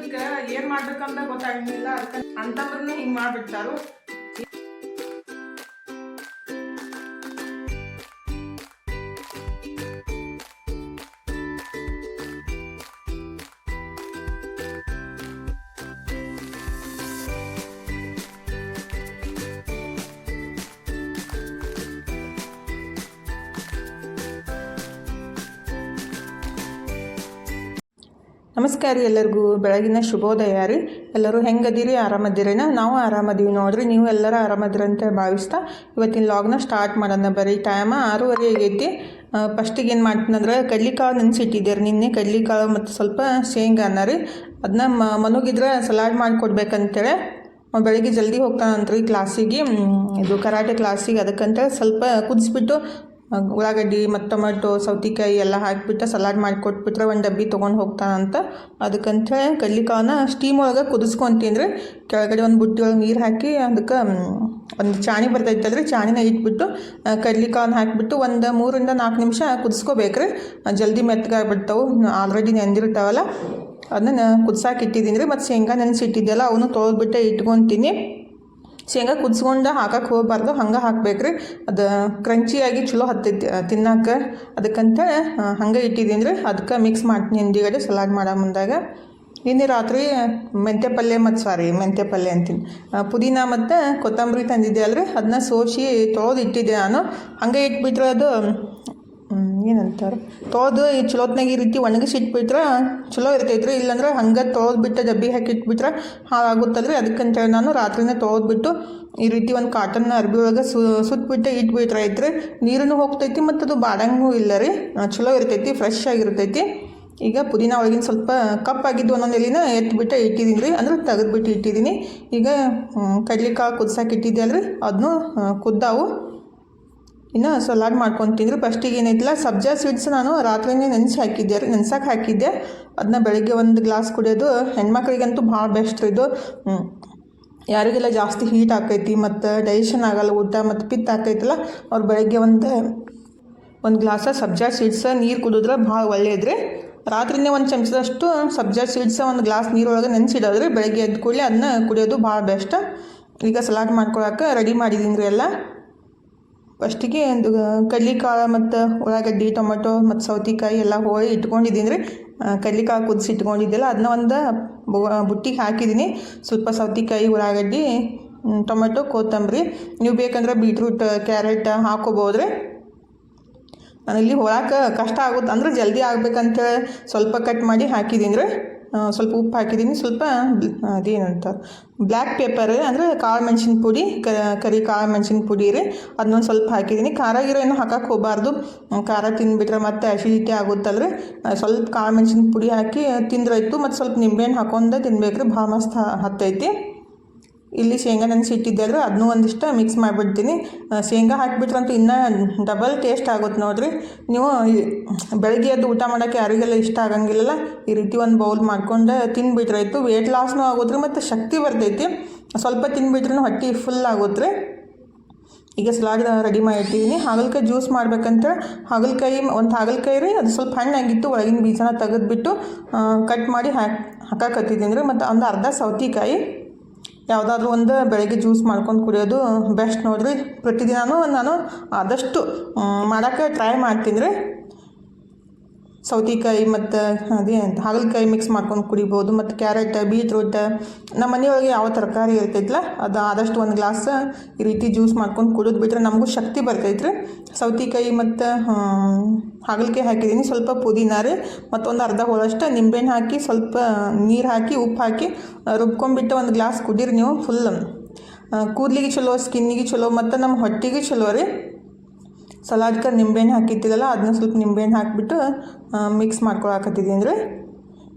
ಇದಕ್ಕೆ ಏನು ಮಾಡ್ಬೇಕಂತ ಗೊತ್ತಾಗಿಲ್ಲ. ಅದಕ್ಕೆ ಅಂತಂದ್ರೂ ಹಿಂಗೆ ಮಾಡಿಬಿಡ್ತಾರು. ನಮಸ್ಕಾರ ರೀ ಎಲ್ಲರಿಗೂ. ಬೆಳಗಿನ ಶುಭೋದಯ ರೀ. ಎಲ್ಲರೂ ಹೆಂಗದಿರಿ? ಆರಾಮದಿರೇನ? ನಾವು ಆರಾಮದೀವಿ ನೋಡ್ರಿ. ನೀವು ಎಲ್ಲರೂ ಆರಾಮದಿರಂತ ಭಾವಿಸ್ತಾ ಇವತ್ತಿನ ಲಾಗ್ನ ಸ್ಟಾರ್ಟ್ ಮಾಡೋಣ. ಬರೀ ಟೈಮ 6:30 ಆಗೈತಿ. ಫಸ್ಟಿಗೆ ಏನು ಮಾಡ್ತೀನಂದ್ರೆ ಕಡ್ಲಿಕಾಳು ನೆನೆಸಿಟ್ಟಿದ್ದೆ ರೀ ನಿನ್ನೆ. ಕಡ್ಲಿಕಾಳು ಮತ್ತು ಸ್ವಲ್ಪ ಶೇಂಗಾನ ರೀ, ಅದನ್ನ ಮನಗಿದ್ರೆ ಸಲಾಡ್ ಮಾಡಿಕೊಡ್ಬೇಕಂತೇಳಿ ಬೆಳಗ್ಗೆ ಜಲ್ದಿ ಹೋಗ್ತಾನಂತ್ರಿ ಕ್ಲಾಸಿಗೆ, ಇದು ಕರಾಟೆ ಕ್ಲಾಸಿಗೆ. ಅದಕ್ಕಂತೇಳಿ ಸ್ವಲ್ಪ ಕುದಿಸ್ಬಿಟ್ಟು ಉಳ್ಳಾಗಡ್ಡಿ ಮತ್ತು ಟೊಮೆಟೊ ಸೌತೆಕಾಯಿ ಎಲ್ಲ ಹಾಕಿಬಿಟ್ಟು ಸಲಾಡ್ ಮಾಡಿಕೊಟ್ಬಿಟ್ರೆ ಒಂದು ಡಬ್ಬಿ ತೊಗೊಂಡು ಹೋಗ್ತಾನಂತ. ಅದಕ್ಕಂತೇಳಿ ಕಡ್ಲಿಕಾಳನ್ನ ಸ್ಟೀಮ್ ಒಳಗೆ ಕುದಿಸ್ಕೊತೀನಿ ರೀ. ಕೆಳಗಡೆ ಒಂದು ಬುಟ್ಟಿ ಒಳಗೆ ನೀರು ಹಾಕಿ ಅದಕ್ಕೆ ಒಂದು ಚಾಣಿ ಬರ್ತೈತಲ್ರಿ, ಚಾಣಿನ ಇಟ್ಬಿಟ್ಟು ಕಡ್ಲಿಕಾಳನ್ನ ಹಾಕಿಬಿಟ್ಟು ಒಂದು 3 to 4 ನಿಮಿಷ ಕುದಿಸ್ಕೋಬೇಕ್ರಿ. ಜಲ್ದಿ ಮೆತ್ತಗಾಗ್ಬಿಡ್ತಾವೆ, ಆಲ್ರೆಡಿ ನೆಂದಿರ್ತಾವಲ್ಲ. ಅದನ್ನ ಕುದಿಸಾಕೆ ಇಟ್ಟಿದ್ದೀನಿ ರೀ. ಮತ್ತು ಶೇಂಗಾ ನೆನೆಸಿಟ್ಟಿದ್ದೆಲ್ಲ ಅವನು ತೊಳೆದ್ಬಿಟ್ಟೆ ಇಟ್ಕೊತೀನಿ. ಶೇಂಗಾ ಕುದಿಸ್ಕೊಂಡು ಹಾಕಕ್ಕೆ ಹೋಗ್ಬಾರ್ದು, ಹಂಗೆ ಹಾಕ್ಬೇಕ್ರಿ. ಅದು ಕ್ರಂಚಿಯಾಗಿ ಚಲೋ ಹತ್ತೈತಿ ತಿನ್ನಕ್ಕೆ. ಅದಕ್ಕಂತೇಳಿ ಹಂಗೆ ಇಟ್ಟಿದ್ದೀನಿ ರೀ. ಅದಕ್ಕೆ ಮಿಕ್ಸ್ ಮಾಡ್ತೀನಿ ಹಿಂದಿಗಡೆ ಸಲಾಡ್ ಮಾಡೋ ಮುಂದಾಗ. ನಿನ್ನೆ ರಾತ್ರಿ ಮೆಂತ್ಯ ಪಲ್ಯ ಅಂತೀನಿ, ಪುದೀನ ಮತ್ತು ಕೊತ್ತಂಬರಿ ತಂದಿದ್ದೆ ಅಲ್ರಿ, ಅದನ್ನ ಸೋಸಿ ತೊಳೆದು ಇಟ್ಟಿದ್ದೆ ನಾನು. ಹಂಗೆ ಇಟ್ಬಿಟ್ರೆ ಅದು ಏನಂತಾರೆ ತೊಳೆದು ಈ ಚಲೋತ್ನಾಗ ಈ ರೀತಿ ಒಣಗಿಸಿಟ್ಬಿಟ್ರೆ ಚಲೋ ಇರ್ತೈತ್ರಿ. ಇಲ್ಲಾಂದ್ರೆ ಹಂಗೆ ತೊಳೆದ್ಬಿಟ್ಟು ಡಬ್ಬಿ ಹಾಕಿಟ್ಬಿಟ್ರೆ ಹಾಳಾಗುತ್ತಲ್ರಿ. ಅದಕ್ಕಂತೇಳಿ ನಾನು ರಾತ್ರಿನೇ ತೊಳೆದ್ಬಿಟ್ಟು ಈ ರೀತಿ ಒಂದು ಕಾಟನ್ ಅರ್ಬಿ ಒಳಗೆ ಸುತ್ತಬಿಟ್ಟು ಇಟ್ಬಿಟ್ರೆ ಐತ್ರಿ. ನೀರನ್ನು ಹೋಗ್ತೈತಿ ಮತ್ತು ಅದು ಬಾಡಂಗೂ ಇಲ್ಲ ರೀ, ಚಲೋ ಇರ್ತೈತಿ, ಫ್ರೆಶ್ ಆಗಿರ್ತೈತಿ. ಈಗ ಪುದೀನ ಒಳಗಿನ ಸ್ವಲ್ಪ ಕಪ್ಪಾಗಿದ್ದು ಒಂದೊಂದು ಎಲೆನ ಎತ್ಬಿಟ್ಟು ಇಟ್ಟಿದ್ದೀನಿ ರೀ, ಅಂದ್ರೆ ತೆಗೆದ್ಬಿಟ್ಟು ಇಟ್ಟಿದ್ದೀನಿ. ಈಗ ಕಡ್ಲಿಕಾಳು ಕುದ್ಸಾಕೆ ಇಟ್ಟಿದ್ದೆ ಅಲ್ರಿ, ಅದನ್ನು ಕುದ್ದಾವು. ಇನ್ನು ಸಲಾಡ್ ಮಾಡ್ಕೊತೀನಿ ರೀ. ಫಸ್ಟಿಗೆ ಏನೈತಿಲ್ಲ ಸಬ್ಜಾ ಸೀಡ್ಸ್ ನಾನು ರಾತ್ರಿನೇ ನೆನ್ಸಕ್ಕೆ ಹಾಕಿದ್ದೆ. ಅದನ್ನ ಬೆಳಗ್ಗೆ ಒಂದು ಗ್ಲಾಸ್ ಕುಡಿಯೋದು ಹೆಣ್ಮಕ್ಳಿಗಂತೂ ಭಾಳ ಬೆಸ್ಟ್ ರೀ ಇದು. ಯಾರಿಗೆಲ್ಲ ಜಾಸ್ತಿ ಹೀಟ್ ಆಕೈತಿ ಮತ್ತು ಡೈಜೆಷನ್ ಆಗಲ್ಲ ಊಟ ಮತ್ತು ಪಿತ್ತ ಆಕೈತಲ್ಲ, ಅವ್ರು ಬೆಳಗ್ಗೆ ಒಂದು ಗ್ಲಾಸ ಸಬ್ಜಾ ಸೀಡ್ಸ್ ನೀರು ಕುಡಿದ್ರೆ ಭಾಳ ಒಳ್ಳೆಯದ್ರಿ. ರಾತ್ರಿನೇ ಒಂದು ಚಮಚದಷ್ಟು ಸಬ್ಜಾ ಸೀಡ್ಸ್ ಒಂದು ಗ್ಲಾಸ್ ನೀರೊಳಗೆ ನೆನೆಸಿಡೋದ್ರಿ. ಬೆಳಗ್ಗೆ ಎದ್ದು ಕೂಡಲೇ ಅದನ್ನ ಕುಡಿಯೋದು ಭಾಳ ಬೆಸ್ಟ್. ಈಗ ಸಲಾಡ್ ಮಾಡ್ಕೊಳಕ್ಕೆ ರೆಡಿ ಮಾಡಿದ್ದೀನಿ ರೀ ಎಲ್ಲ. ಫಸ್ಟಿಗೆ ಒಂದು ಕಡ್ಲಿಕಾಳು ಮತ್ತು ಉಳ್ಳಾಗಡ್ಡಿ ಟೊಮೆಟೊ ಮತ್ತು ಸೌತೆಕಾಯಿ ಎಲ್ಲ ಹೋಳಿ ಇಟ್ಕೊಂಡಿದ್ದೀನಿ ರೀ. ಕಡ್ಲಿಕಾಳು ಕುದಿಸಿ ಇಟ್ಕೊಂಡಿದ್ದೆಲ್ಲ ಅದನ್ನ ಒಂದು ಬುಟ್ಟಿಗೆ ಹಾಕಿದ್ದೀನಿ. ಸ್ವಲ್ಪ ಸೌತೆಕಾಯಿ, ಉಳ್ಳಾಗಡ್ಡಿ, ಟೊಮೆಟೊ, ಕೊತ್ತಂಬರಿ. ನೀವು ಬೇಕಂದ್ರೆ ಬೀಟ್ರೂಟ್, ಕ್ಯಾರೆಟ್ ಹಾಕೋಬೋದ್ರಿ. ನಾನಿಲ್ಲಿ ಹೊಳಕ್ಕೆ ಕಷ್ಟ ಆಗುತ್ತೆ ಅಂದ್ರೆ ಜಲ್ದಿ ಆಗ್ಬೇಕಂತೇಳಿ ಸ್ವಲ್ಪ ಕಟ್ ಮಾಡಿ ಹಾಕಿದ್ದೀನಿ ರೀ. ಸ್ವಲ್ಪ ಉಪ್ಪು ಹಾಕಿದ್ದೀನಿ, ಸ್ವಲ್ಪ ಅದೇನಂತ ಬ್ಲ್ಯಾಕ್ ಪೇಪರ್ ಅಂದರೆ ಕಾಳು ಮೆಣಸಿನ ಪುಡಿ, ಕರಿ ಕಾಳು ಮೆಣಸಿನ ಪುಡಿ ರೀ, ಅದನ್ನೊಂದು ಸ್ವಲ್ಪ ಹಾಕಿದ್ದೀನಿ. ಖಾರ ಗಿರ ಏನು ಹಾಕಕ್ಕೆ ಹೋಗಬಾರ್ದು, ಖಾರ ತಿಂದುಬಿಟ್ರೆ ಮತ್ತೆ ಅಸಿಡಿಟಿ ಆಗುತ್ತಲ್ರಿ. ಸ್ವಲ್ಪ ಕಾಳು ಮೆಣಸಿನ ಪುಡಿ ಹಾಕಿ ತಿಂದ್ರಾಯ್ತು. ಮತ್ತು ಸ್ವಲ್ಪ ನಿಂಬೆಹಣ್ಣು ಹಾಕೊಂಡು ತಿನ್ಬೇಕ್ರಿ, ಭಾಳ ಮಸ್ತ್ ಹತ್ತೈತಿ. ಇಲ್ಲಿ ಶೇಂಗಾ ನೆನೆಸಿಟ್ಟಿದ್ದೆ ಅದನ್ನೂ ಒಂದಿಷ್ಟು ಮಿಕ್ಸ್ ಮಾಡಿಬಿಡ್ತೀನಿ. ಶೇಂಗಾ ಹಾಕಿಬಿಟ್ರಂತೂ ಇನ್ನೂ ಡಬಲ್ ಟೇಸ್ಟ್ ಆಗುತ್ತೆ ನೋಡಿರಿ. ನೀವು ಬೆಳಗ್ಗೆ ಎದ್ದು ಊಟ ಮಾಡೋಕ್ಕೆ ಯಾರಿಗೆಲ್ಲ ಇಷ್ಟ ಆಗಂಗಿಲ್ಲಲ್ಲ, ಈ ರೀತಿ ಒಂದು ಬೌಲ್ ಮಾಡ್ಕೊಂಡು ತಿನ್ಬಿಟ್ರಾಯ್ತು. ವೇಟ್ ಲಾಸ್ನೂ ಆಗೋದ್ರಿ ಮತ್ತು ಶಕ್ತಿ ಬರ್ತೈತಿ. ಸ್ವಲ್ಪ ತಿನ್ಬಿಟ್ರೂ ಹೊಟ್ಟೆ ಫುಲ್ ಆಗುತ್ತೆ. ಈಗ ಸಲಾಡ್ ರೆಡಿ ಮಾಡಿಟ್ಟಿದ್ದೀನಿ. ಹಾಗಲಕಾಯಿ ಜ್ಯೂಸ್ ಮಾಡ್ಬೇಕಂತೇಳಿ ಒಂದು ಹಾಗಲಕಾಯಿ ರೀ, ಅದು ಸ್ವಲ್ಪ ಹಣ್ಣಾಗಿತ್ತು, ಒಳಗಿನ ಬೀಜನ ತೆಗೆದ್ಬಿಟ್ಟು ಕಟ್ ಮಾಡಿ ಹಾಕಕತ್ತಿದ್ದೀನಿ ರೀ. ಮತ್ತು ಒಂದು ಅರ್ಧ ಸೌತೆಕಾಯಿ. ಯಾವುದಾದ್ರೂ ಒಂದು ಬೆಳಗ್ಗೆ ಜ್ಯೂಸ್ ಮಾಡ್ಕೊಂಡು ಕುಡಿಯೋದು ಬೆಸ್ಟ್ ನೋಡಿರಿ. ಪ್ರತಿದಿನವೂ ನಾನು ಆದಷ್ಟು ಮಾಡೋಕ್ಕೆ ಟ್ರೈ ಮಾಡ್ತೀನಿ ರೀ. ಸೌತೆಕಾಯಿ ಮತ್ತು ಹಾಗಲಕಾಯಿ ಮಿಕ್ಸ್ ಮಾಡ್ಕೊಂಡು ಕುಡಿಬೋದು. ಮತ್ತು ಕ್ಯಾರೆಟ್, ಬೀಟ್ರೂಟ್, ನಮ್ಮ ಮನೆಯೊಳಗೆ ಯಾವ ತರಕಾರಿ ಇರ್ತೈತಲ್ಲ ಅದು ಆದಷ್ಟು ಒಂದು ಗ್ಲಾಸ್ ಈ ರೀತಿ ಜ್ಯೂಸ್ ಮಾಡ್ಕೊಂಡು ಕುಡಿದು ಬಿಟ್ರೆ ನಮಗೂ ಶಕ್ತಿ ಬರ್ತೈತ್ರಿ. ಸೌತೆಕಾಯಿ ಮತ್ತು ಹಾಗಲಕಾಯಿ ಹಾಕಿದ್ದೀನಿ, ಸ್ವಲ್ಪ ಪುದೀನ ರೀ, ಮತ್ತೊಂದು ಅರ್ಧ ಹೋಳಷ್ಟು ನಿಂಬೆಹಣ್ಣು ಹಾಕಿ ಸ್ವಲ್ಪ ನೀರು ಹಾಕಿ ಉಪ್ಪು ಹಾಕಿ ರುಬ್ಕೊಂಡ್ಬಿಟ್ಟು ಒಂದು ಗ್ಲಾಸ್ ಕುಡೀರಿ ನೀವು. ಫುಲ್ ಕೂದಲಿಗೆ ಚಲೋ, ಸ್ಕಿನ್ನಿಗೆ ಚಲೋ, ಮತ್ತು ನಮ್ಮ ಹೊಟ್ಟೆಗೆ ಚಲೋ ರೀ. ಸಲಾಡ್ಗೆ ನಿಂಬೆಹಣ್ಣು ಹಾಕಿತ್ತಿರಲ್ಲ ಅದನ್ನ ಸ್ವಲ್ಪ ನಿಂಬೆಹಣ್ಣು ಹಾಕಿಬಿಟ್ಟು ಮಿಕ್ಸ್ ಮಾಡ್ಕೊಳಕತ್ತಿದ್ದೀನಿ ರೀ.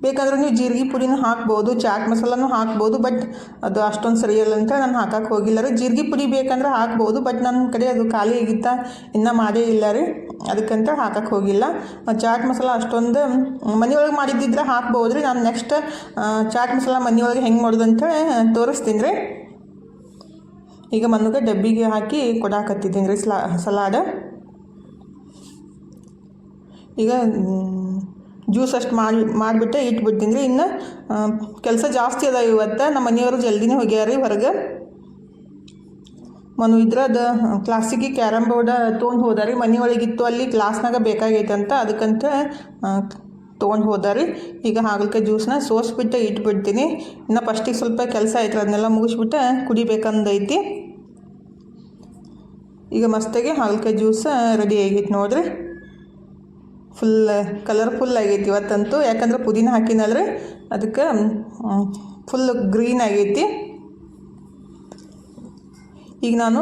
ಬೇಕಂದ್ರೆ ನೀವು ಜೀರಿಗೆ ಪುಡಿನೂ ಹಾಕ್ಬೋದು, ಚಾಟ್ ಮಸಾಲನೂ ಹಾಕ್ಬೋದು. ಬಟ್ ಅದು ಅಷ್ಟೊಂದು ಸರಿಯಲ್ಲ ಅಂತ ನಾನು ಹಾಕಕ್ಕೆ ಹೋಗಿಲ್ಲ ರೀ. ಜೀರಿಗೆ ಪುಡಿ ಬೇಕಂದ್ರೆ ಹಾಕ್ಬೋದು, ಬಟ್ ನನ್ನ ಕಡೆ ಅದು ಖಾಲಿ ಆಗಿತ್ತಾ ಇನ್ನೂ ಮಾಡೇ ಇಲ್ಲ ರೀ, ಅದಕ್ಕಂತ ಹಾಕಕ್ಕೆ ಹೋಗಿಲ್ಲ. ಚಾಟ್ ಮಸಾಲ ಅಷ್ಟೊಂದು ಮನೆಯೊಳಗೆ ಮಾಡಿದ್ದಿದ್ರೆ ಹಾಕ್ಬೋದು ರೀ. ನಾನು ನೆಕ್ಸ್ಟ್ ಚಾಟ್ ಮಸಾಲ ಮನೆಯೊಳಗೆ ಹೆಂಗೆ ಮಾಡೋದು ಅಂತೇಳಿ ತೋರಿಸ್ತೀನಿ ರೀ. ಈಗ ಮನ್ನುಗೆ ಡಬ್ಬಿಗೆ ಹಾಕಿ ಕೊಡಾಕತ್ತಿದ್ದೀನಿ ರೀ ಸಲಾಡ್. ಈಗ ಜ್ಯೂಸ್ ಅಷ್ಟು ಮಾಡಿಬಿಟ್ಟೆ ಇಟ್ಬಿಡ್ತೀನಿ ರೀ. ಇನ್ನು ಕೆಲಸ ಜಾಸ್ತಿ ಅದ ಇವತ್ತು. ನಮ್ಮ ಮನೆಯವರು ಜಲ್ದಿನೇ ಹೋಗ್ಯಾರ ಹೊರಗೆ. ಮನು ಇದ್ರದ್ದು ಕ್ಲಾಸಿಗೆ ಕ್ಯಾರಮ್ ಬೋರ್ಡ್ ತೊಗೊಂಡು ಹೋದಾರಿ. ಮನೆಯೊಳಗಿತ್ತು, ಅಲ್ಲಿ ಕ್ಲಾಸ್ನಾಗ ಬೇಕಾಗೈತಂತ ಅದಕ್ಕಂತ ತೊಗೊಂಡು ಹೋದಾರಿ. ಈಗ ಹಾಗಲಕಾಯಿ ಜ್ಯೂಸನ್ನ ಸೋಸ್ಬಿಟ್ಟು ಇಟ್ಬಿಡ್ತೀನಿ. ಇನ್ನು ಫಸ್ಟಿಗೆ ಸ್ವಲ್ಪ ಕೆಲಸ ಐತ್ರಿ, ಅದನ್ನೆಲ್ಲ ಮುಗಿಸ್ಬಿಟ್ಟು ಕುಡಿಬೇಕಂದೈತಿ. ಈಗ ಮಸ್ತಾಗಿ ಹಾಗಲಕಾಯಿ ಜ್ಯೂಸ್ ರೆಡಿ ಆಗೈತಿ ನೋಡ್ರಿ. ಫುಲ್ ಕಲರ್ಫುಲ್ ಆಗೈತಿ ಇವತ್ತಂತೂ, ಯಾಕಂದ್ರೆ ಪುದೀನ ಹಾಕಿನಲ್ರಿ ಅದಕ್ಕೆ ಫುಲ್ ಗ್ರೀನ್ ಆಗೈತಿ. ಈಗ ನಾನು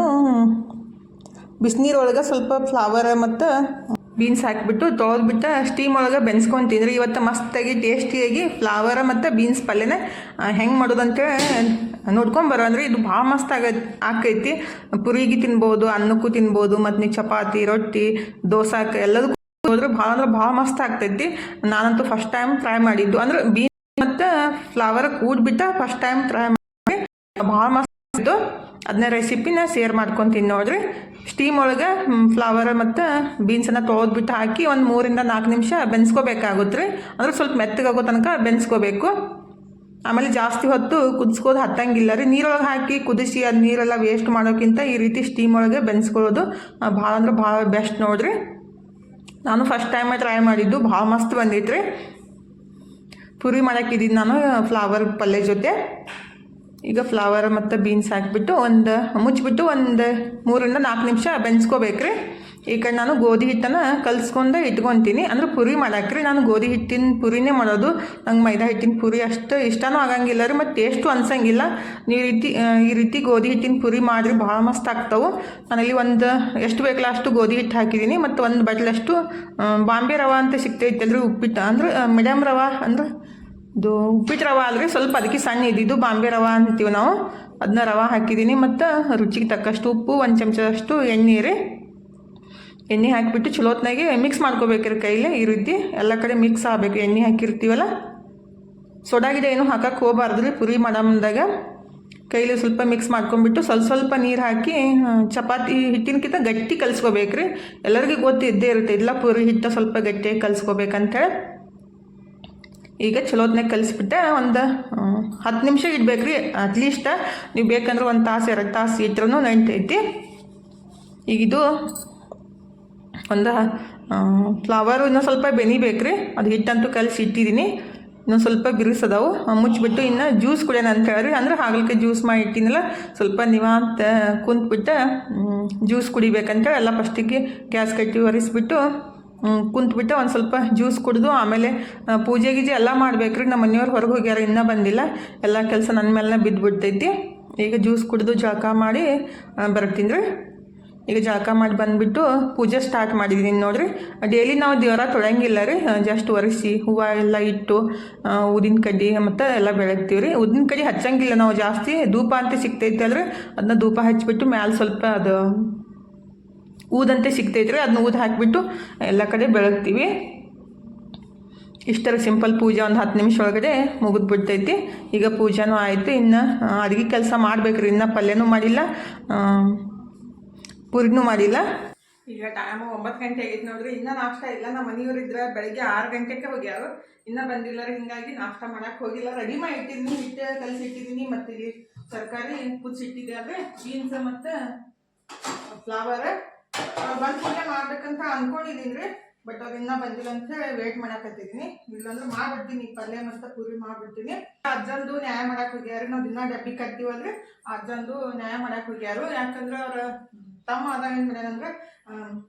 ಬಿಸಿನೀರೊಳಗೆ ಸ್ವಲ್ಪ ಫ್ಲವರ್ ಮತ್ತು ಬೀನ್ಸ್ ಹಾಕಿಬಿಟ್ಟು ತೊಳೆದ್ಬಿಟ್ಟು ಸ್ಟೀಮ್ ಒಳಗೆ ಬೆನ್ಸ್ಕೊತೀನಿ. ಇವತ್ತು ಮಸ್ತಾಗಿ ಟೇಸ್ಟಿಯಾಗಿ ಫ್ಲವರ್ ಮತ್ತು ಬೀನ್ಸ್ ಪಲ್ಯನ ಹೆಂಗೆ ಮಾಡೋದಂತೇಳಿ ನೋಡ್ಕೊಂಬರೋ. ಅಂದರೆ ಇದು ಭಾಳ ಮಸ್ತ್ ಆಕೈತಿ. ಪುರಿಗೆ ತಿನ್ಬೋದು, ಅನ್ನಕ್ಕೂ ತಿನ್ಬೋದು, ಮತ್ತು ನೀವು ಚಪಾತಿ, ರೊಟ್ಟಿ, ದೋಸಾಕ್ಕೆ ಎಲ್ಲದಕ್ಕೂ ಹೋದ್ರೆ ಭಾಳ ಅಂದ್ರೆ ಭಾಳ ಮಸ್ತ್ ಆಗ್ತೈತಿ. ನಾನಂತೂ ಫಸ್ಟ್ ಟೈಮ್ ಟ್ರೈ ಮಾಡಿದ್ದು. ಅಂದ್ರೆ ಬೀನ್ಸ್ ಮತ್ತು ಫ್ಲವರ್ ಕೂಡ್ಬಿಟ್ಟು ಫಸ್ಟ್ ಟೈಮ್ ಟ್ರೈ ಮಾಡಿ ಭಾಳ ಮಸ್ತ್ ಇತ್ತು. ಅದನ್ನ ರೆಸಿಪಿನ ಶೇರ್ ಮಾಡ್ಕೊತೀನಿ ನೋಡ್ರಿ. ಸ್ಟೀಮ್ ಒಳಗೆ ಫ್ಲವರ್ ಮತ್ತು ಬೀನ್ಸನ್ನು ತೊಳೆದ್ಬಿಟ್ಟು ಹಾಕಿ ಒಂದು 3-4 ನಿಮಿಷ ಬೆನ್ಸ್ಕೋಬೇಕಾಗುತ್ತೆ ರೀ. ಅಂದ್ರೆ ಸ್ವಲ್ಪ ಮೆತ್ತಗಾಗೋ ತನಕ ಬೆನ್ಸ್ಕೋಬೇಕು. ಆಮೇಲೆ ಜಾಸ್ತಿ ಹೊತ್ತು ಕುದಿಸ್ಕೋದು ಹತ್ತಂಗಿಲ್ಲ ರೀ. ನೀರೊಳಗೆ ಹಾಕಿ ಕುದಿಸಿ ಅದು ನೀರೆಲ್ಲ ವೇಸ್ಟ್ ಮಾಡೋಕ್ಕಿಂತ ಈ ರೀತಿ ಸ್ಟೀಮ್ ಒಳಗೆ ಬೆನ್ಸ್ಕೊಳ್ಳೋದು ಭಾಳ ಅಂದ್ರೆ ಭಾಳ ಬೆಸ್ಟ್ ನೋಡ್ರಿ. ನಾನು ಫಸ್ಟ್ ಟೈಮ್ ಟ್ರೈ ಮಾಡಿದ್ದು, ಭಾಳ ಮಸ್ತ್ ಬಂದೈತ್ರಿ. ಪುರಿ ಮಾಡೋಕ್ಕಿದ್ದೀನಿ ನಾನು ಫ್ಲವರ್ ಪಲ್ಯ ಜೊತೆ. ಈಗ ಫ್ಲವರ್ ಮತ್ತು ಬೀನ್ಸ್ ಹಾಕಿಬಿಟ್ಟು ಮುಚ್ಚಿಬಿಟ್ಟು ಒಂದು 3-4 ನಿಮಿಷ ಬೆನ್ಸ್ಕೋಬೇಕ್ರಿ. ಈ ಕಡೆ ನಾನು ಗೋಧಿ ಹಿಟ್ಟನ್ನು ಕಲಿಸ್ಕೊಂಡು ಇಟ್ಕೊತೀನಿ. ಅಂದ್ರೆ ಪುರಿ ಮಾಡಾಕ್ರಿ. ನಾನು ಗೋಧಿ ಹಿಟ್ಟಿನ ಪುರಿನೇ ಮಾಡೋದು. ನಂಗೆ ಮೈದಾ ಹಿಟ್ಟಿನ ಪುರಿ ಅಷ್ಟು ಇಷ್ಟನೂ ಆಗಂಗಿಲ್ಲ ರೀ, ಮತ್ತು ಟೇಸ್ಟು ಅನ್ಸಂಗಿಲ್ಲ. ನೀವು ಈ ರೀತಿ ಗೋಧಿ ಹಿಟ್ಟಿನ ಪುರಿ ಮಾಡಿರಿ, ಭಾಳ ಮಸ್ತ್ ಆಗ್ತಾವೆ. ನಾನಲ್ಲಿ ಎಷ್ಟು ಬೇಕಲ್ಲ ಅಷ್ಟು ಗೋಧಿ ಹಿಟ್ಟು ಹಾಕಿದ್ದೀನಿ. ಮತ್ತು ಒಂದು ಬಟ್ಲಷ್ಟು ಬಾಂಬೆ ರವೆ ಅಂತ ಸಿಗ್ತೈತೆ ಅಲ್ರಿ, ಉಪ್ಪಿಟ್ಟು ಅಂದ್ರೆ ಮೀಡಿಯಮ್ ರವೆ, ಅಂದ್ರೆ ಇದು ಉಪ್ಪಿಟ್ಟು ರವೆ ಅಲ್ರಿ, ಸ್ವಲ್ಪ ಅದಕ್ಕೆ ಸಣ್ಣ ಇದ್ದಿದ್ದು ಬಾಂಬೆ ರವೆ ಅಂತೀವಿ ನಾವು. ಅದನ್ನ ರವೆ ಹಾಕಿದ್ದೀನಿ. ಮತ್ತು ರುಚಿಗೆ ತಕ್ಕಷ್ಟು ಉಪ್ಪು, 1 ಚಮಚದಷ್ಟು ಎಣ್ಣೆ ರೀ. ಎಣ್ಣೆ ಹಾಕಿಬಿಟ್ಟು ಚಲೋತ್ನಾಗೆ ಮಿಕ್ಸ್ ಮಾಡ್ಕೋಬೇಕ್ರಿ ಕೈಲೇ. ಈ ರೀತಿ ಎಲ್ಲ ಕಡೆ ಮಿಕ್ಸ್ ಆಗಬೇಕು. ಎಣ್ಣೆ ಹಾಕಿರ್ತೀವಲ್ಲ, ಸೋಡಾ ಗಿಡ ಏನೂ ಹಾಕಕ್ಕೆ ಹೋಗಬಾರ್ದು ರೀ ಪುರಿ ಮಾಡಮ್ದಾಗ. ಕೈಲಿ ಸ್ವಲ್ಪ ಮಿಕ್ಸ್ ಮಾಡ್ಕೊಂಬಿಟ್ಟು ಸ್ವಲ್ಪ ನೀರು ಹಾಕಿ ಚಪಾತಿ ಹಿಟ್ಟಿನಕ್ಕಿಂತ ಗಟ್ಟಿ ಕಲಿಸ್ಕೋಬೇಕ್ರಿ. ಎಲ್ಲರಿಗೂ ಗೊತ್ತಿದ್ದೇ ಇರುತ್ತೆ, ಇಲ್ಲ ಪುರಿ ಹಿಟ್ಟು ಸ್ವಲ್ಪ ಗಟ್ಟಿಯಾಗಿ ಕಲಿಸ್ಕೋಬೇಕಂತೇಳಿ. ಈಗ ಚಲೋತ್ನಾಗ ಕಲಿಸ್ಬಿಟ್ಟೆ ಒಂದು 10 ನಿಮಿಷ ಇಡಬೇಕ್ರಿ ಅಟ್ಲೀಸ್ಟ್. ನೀವು ಬೇಕಂದ್ರೆ 1 ತಾಸು 2 ತಾಸು ಇಟ್ರೂ ನಡೀತೈತಿ. ಈಗ ಇದು ಒಂದು ಫ್ಲವರು ಇನ್ನೂ ಸ್ವಲ್ಪ ಬೆನಿಬೇಕ್ರಿ. ಅದು ಹಿಟ್ಟಂತೂ ಕಲಿಸಿ ಇಟ್ಟಿದ್ದೀನಿ, ಇನ್ನೊಂದು ಸ್ವಲ್ಪ ಬಿರುಸದವು. ಮುಚ್ಚಿಬಿಟ್ಟು ಇನ್ನು ಜ್ಯೂಸ್ ಕುಡಿಯೋಣ ಅಂತ ಹೇಳ್ರಿ. ಅಂದ್ರೆ ಹಾಗಲಕಾಯಿ ಜ್ಯೂಸ್ ಮಾಡಿ ಇಟ್ಟಿನಲ್ಲ, ಸ್ವಲ್ಪ ನಿವಾಂತ ಕುಂತ್ಬಿಟ್ಟು ಜ್ಯೂಸ್ ಕುಡಿಬೇಕಂತ ಎಲ್ಲ ಫಸ್ಟಿಗೆ ಗ್ಯಾಸ್ ಕಟ್ಟಿ ಒರೆಸ್ಬಿಟ್ಟು ಕುಂತ್ಬಿಟ್ಟು ಒಂದು ಸ್ವಲ್ಪ ಜ್ಯೂಸ್ ಕುಡಿದು ಆಮೇಲೆ ಪೂಜೆ ಗೀಜೆ ಎಲ್ಲ ಮಾಡ್ಬೇಕ್ರಿ. ನಮ್ಮ ಮನೆಯವ್ರು ಹೊರಗೆ ಹೋಗ್ಯಾರ, ಇನ್ನೂ ಬಂದಿಲ್ಲ. ಎಲ್ಲ ಕೆಲಸ ನನ್ನ ಮೇಲೆ ಬಿದ್ದುಬಿಡ್ತೈತಿ. ಈಗ ಜ್ಯೂಸ್ ಕುಡಿದು ಜಳಕ ಮಾಡಿ ಬರ್ತೀನಿ ರೀ. ಈಗ ಜಳಕ ಮಾಡಿ ಬಂದುಬಿಟ್ಟು ಪೂಜೆ ಸ್ಟಾರ್ಟ್ ಮಾಡಿದ್ದೀನಿ ನೋಡಿರಿ. ಡೈಲಿ ನಾವು ದೇವರ ತೊಳೆಯಂಗಿಲ್ಲ ರೀ, ಜಸ್ಟ್ ಒರೆಸಿ ಹೂವು ಎಲ್ಲ ಇಟ್ಟು ಊದಿನ ಕಡ್ಡಿ ಮತ್ತು ಎಲ್ಲ ಬೆಳಗ್ತೀವಿ ರೀ. ಊದಿನ ಕಡ್ಡಿ ಹಚ್ಚಂಗಿಲ್ಲ ನಾವು ಜಾಸ್ತಿ. ಧೂಪ ಅಂತ ಸಿಗ್ತೈತೆ ಅಲ್ರಿ, ಅದನ್ನ ಧೂಪ ಹಚ್ಚಿಬಿಟ್ಟು ಮ್ಯಾಲೆ ಸ್ವಲ್ಪ ಅದು ಊದಂತೆ ಸಿಗ್ತೈತ್ರಿ, ಅದನ್ನ ಊದು ಹಾಕಿಬಿಟ್ಟು ಎಲ್ಲ ಕಡೆ ಬೆಳಗ್ತೀವಿ. ಇಷ್ಟರ ಸಿಂಪಲ್ ಪೂಜೆ ಒಂದು 10 ನಿಮಿಷ ಒಳಗಡೆ ಮುಗಿದು ಬಿಡ್ತೈತಿ. ಈಗ ಪೂಜೆನೂ ಆಯಿತು. ಇನ್ನು ಅಡುಗೆ ಕೆಲಸ ಮಾಡ್ಬೇಕ್ರಿ. ಇನ್ನು ಪಲ್ಯನೂ ಮಾಡಿಲ್ಲ, ಪುರಿನೂ ಮಾಡಿಲ್ಲ. ಈಗ ಟೈಮು 9 ಗಂಟೆ ಆಗೈತೆ ನೋಡ್ರಿ. ಇನ್ನೂ ನಾಷ್ಟ ಇಲ್ಲ. ನಮ್ಮ ಮನೆಯವ್ರು ಇದ್ರೆ ಬೆಳಗ್ಗೆ 6 ಗಂಟೆಗೆ ಹೋಗ್ಯಾರು, ಇನ್ನೂ ಬಂದಿಲ್ಲ ರೀ. ಹಿಂಗಾಗಿ ನಾಷ್ಟ ಮಾಡೋಕ್ಕೆ ಹೋಗಿಲ್ಲ. ರೆಡಿ ಮಾಡಿ ಇಟ್ಟಿದ್ದೀನಿ, ಹಿಟ್ಟು ಕಲಿಸಿಟ್ಟಿದ್ದೀನಿ. ಮತ್ತು ಇಲ್ಲಿ ತರಕಾರಿ ಕುದಿಸಿಟ್ಟಿದ್ದೆ ಅಲ್ರಿ, ಬೀನ್ಸ್ ಮತ್ತು ಫ್ಲವರ್. ಬಂದು ಪೂಜೆ ಮಾಡ್ಬೇಕಂತ ಅಂದ್ಕೊಂಡಿದ್ದೀನಿ ರೀ, ಬಟ್ ಅವ್ರು ಇನ್ನೂ ಬಂದಿಲ್ಲ ಅಂತ ಹೇಳಿ ವೇಟ್ ಮಾಡಾಕತ್ತಿದ್ದೀನಿ. ಇಲ್ಲಾಂದ್ರೆ ಮಾಡ್ಬಿಡ್ತೀನಿ, ಪಲ್ಯ ಮತ್ತು ಪೂರಿ ಮಾಡ್ಬಿಡ್ತೀನಿ. ಅಜ್ಜಂದು ನ್ಯಾಯ ಮಾಡಕ್ಕೆ ಹೋಗ್ಯಾರ. ನಾವು ದಿನ ಡಬ್ಬಿ ಕಟ್ತೀವಲ್ರಿ, ಅಜ್ಜಂದು ನ್ಯಾಯ ಮಾಡಕ್ಕೆ ಹೋಗ್ಯಾರು. ಯಾಕಂದ್ರೆ ಅವ್ರ ತಮ್ಮ ಅದ ಏನು ಮಾಡ್ಯಾನಂದ್ರೆ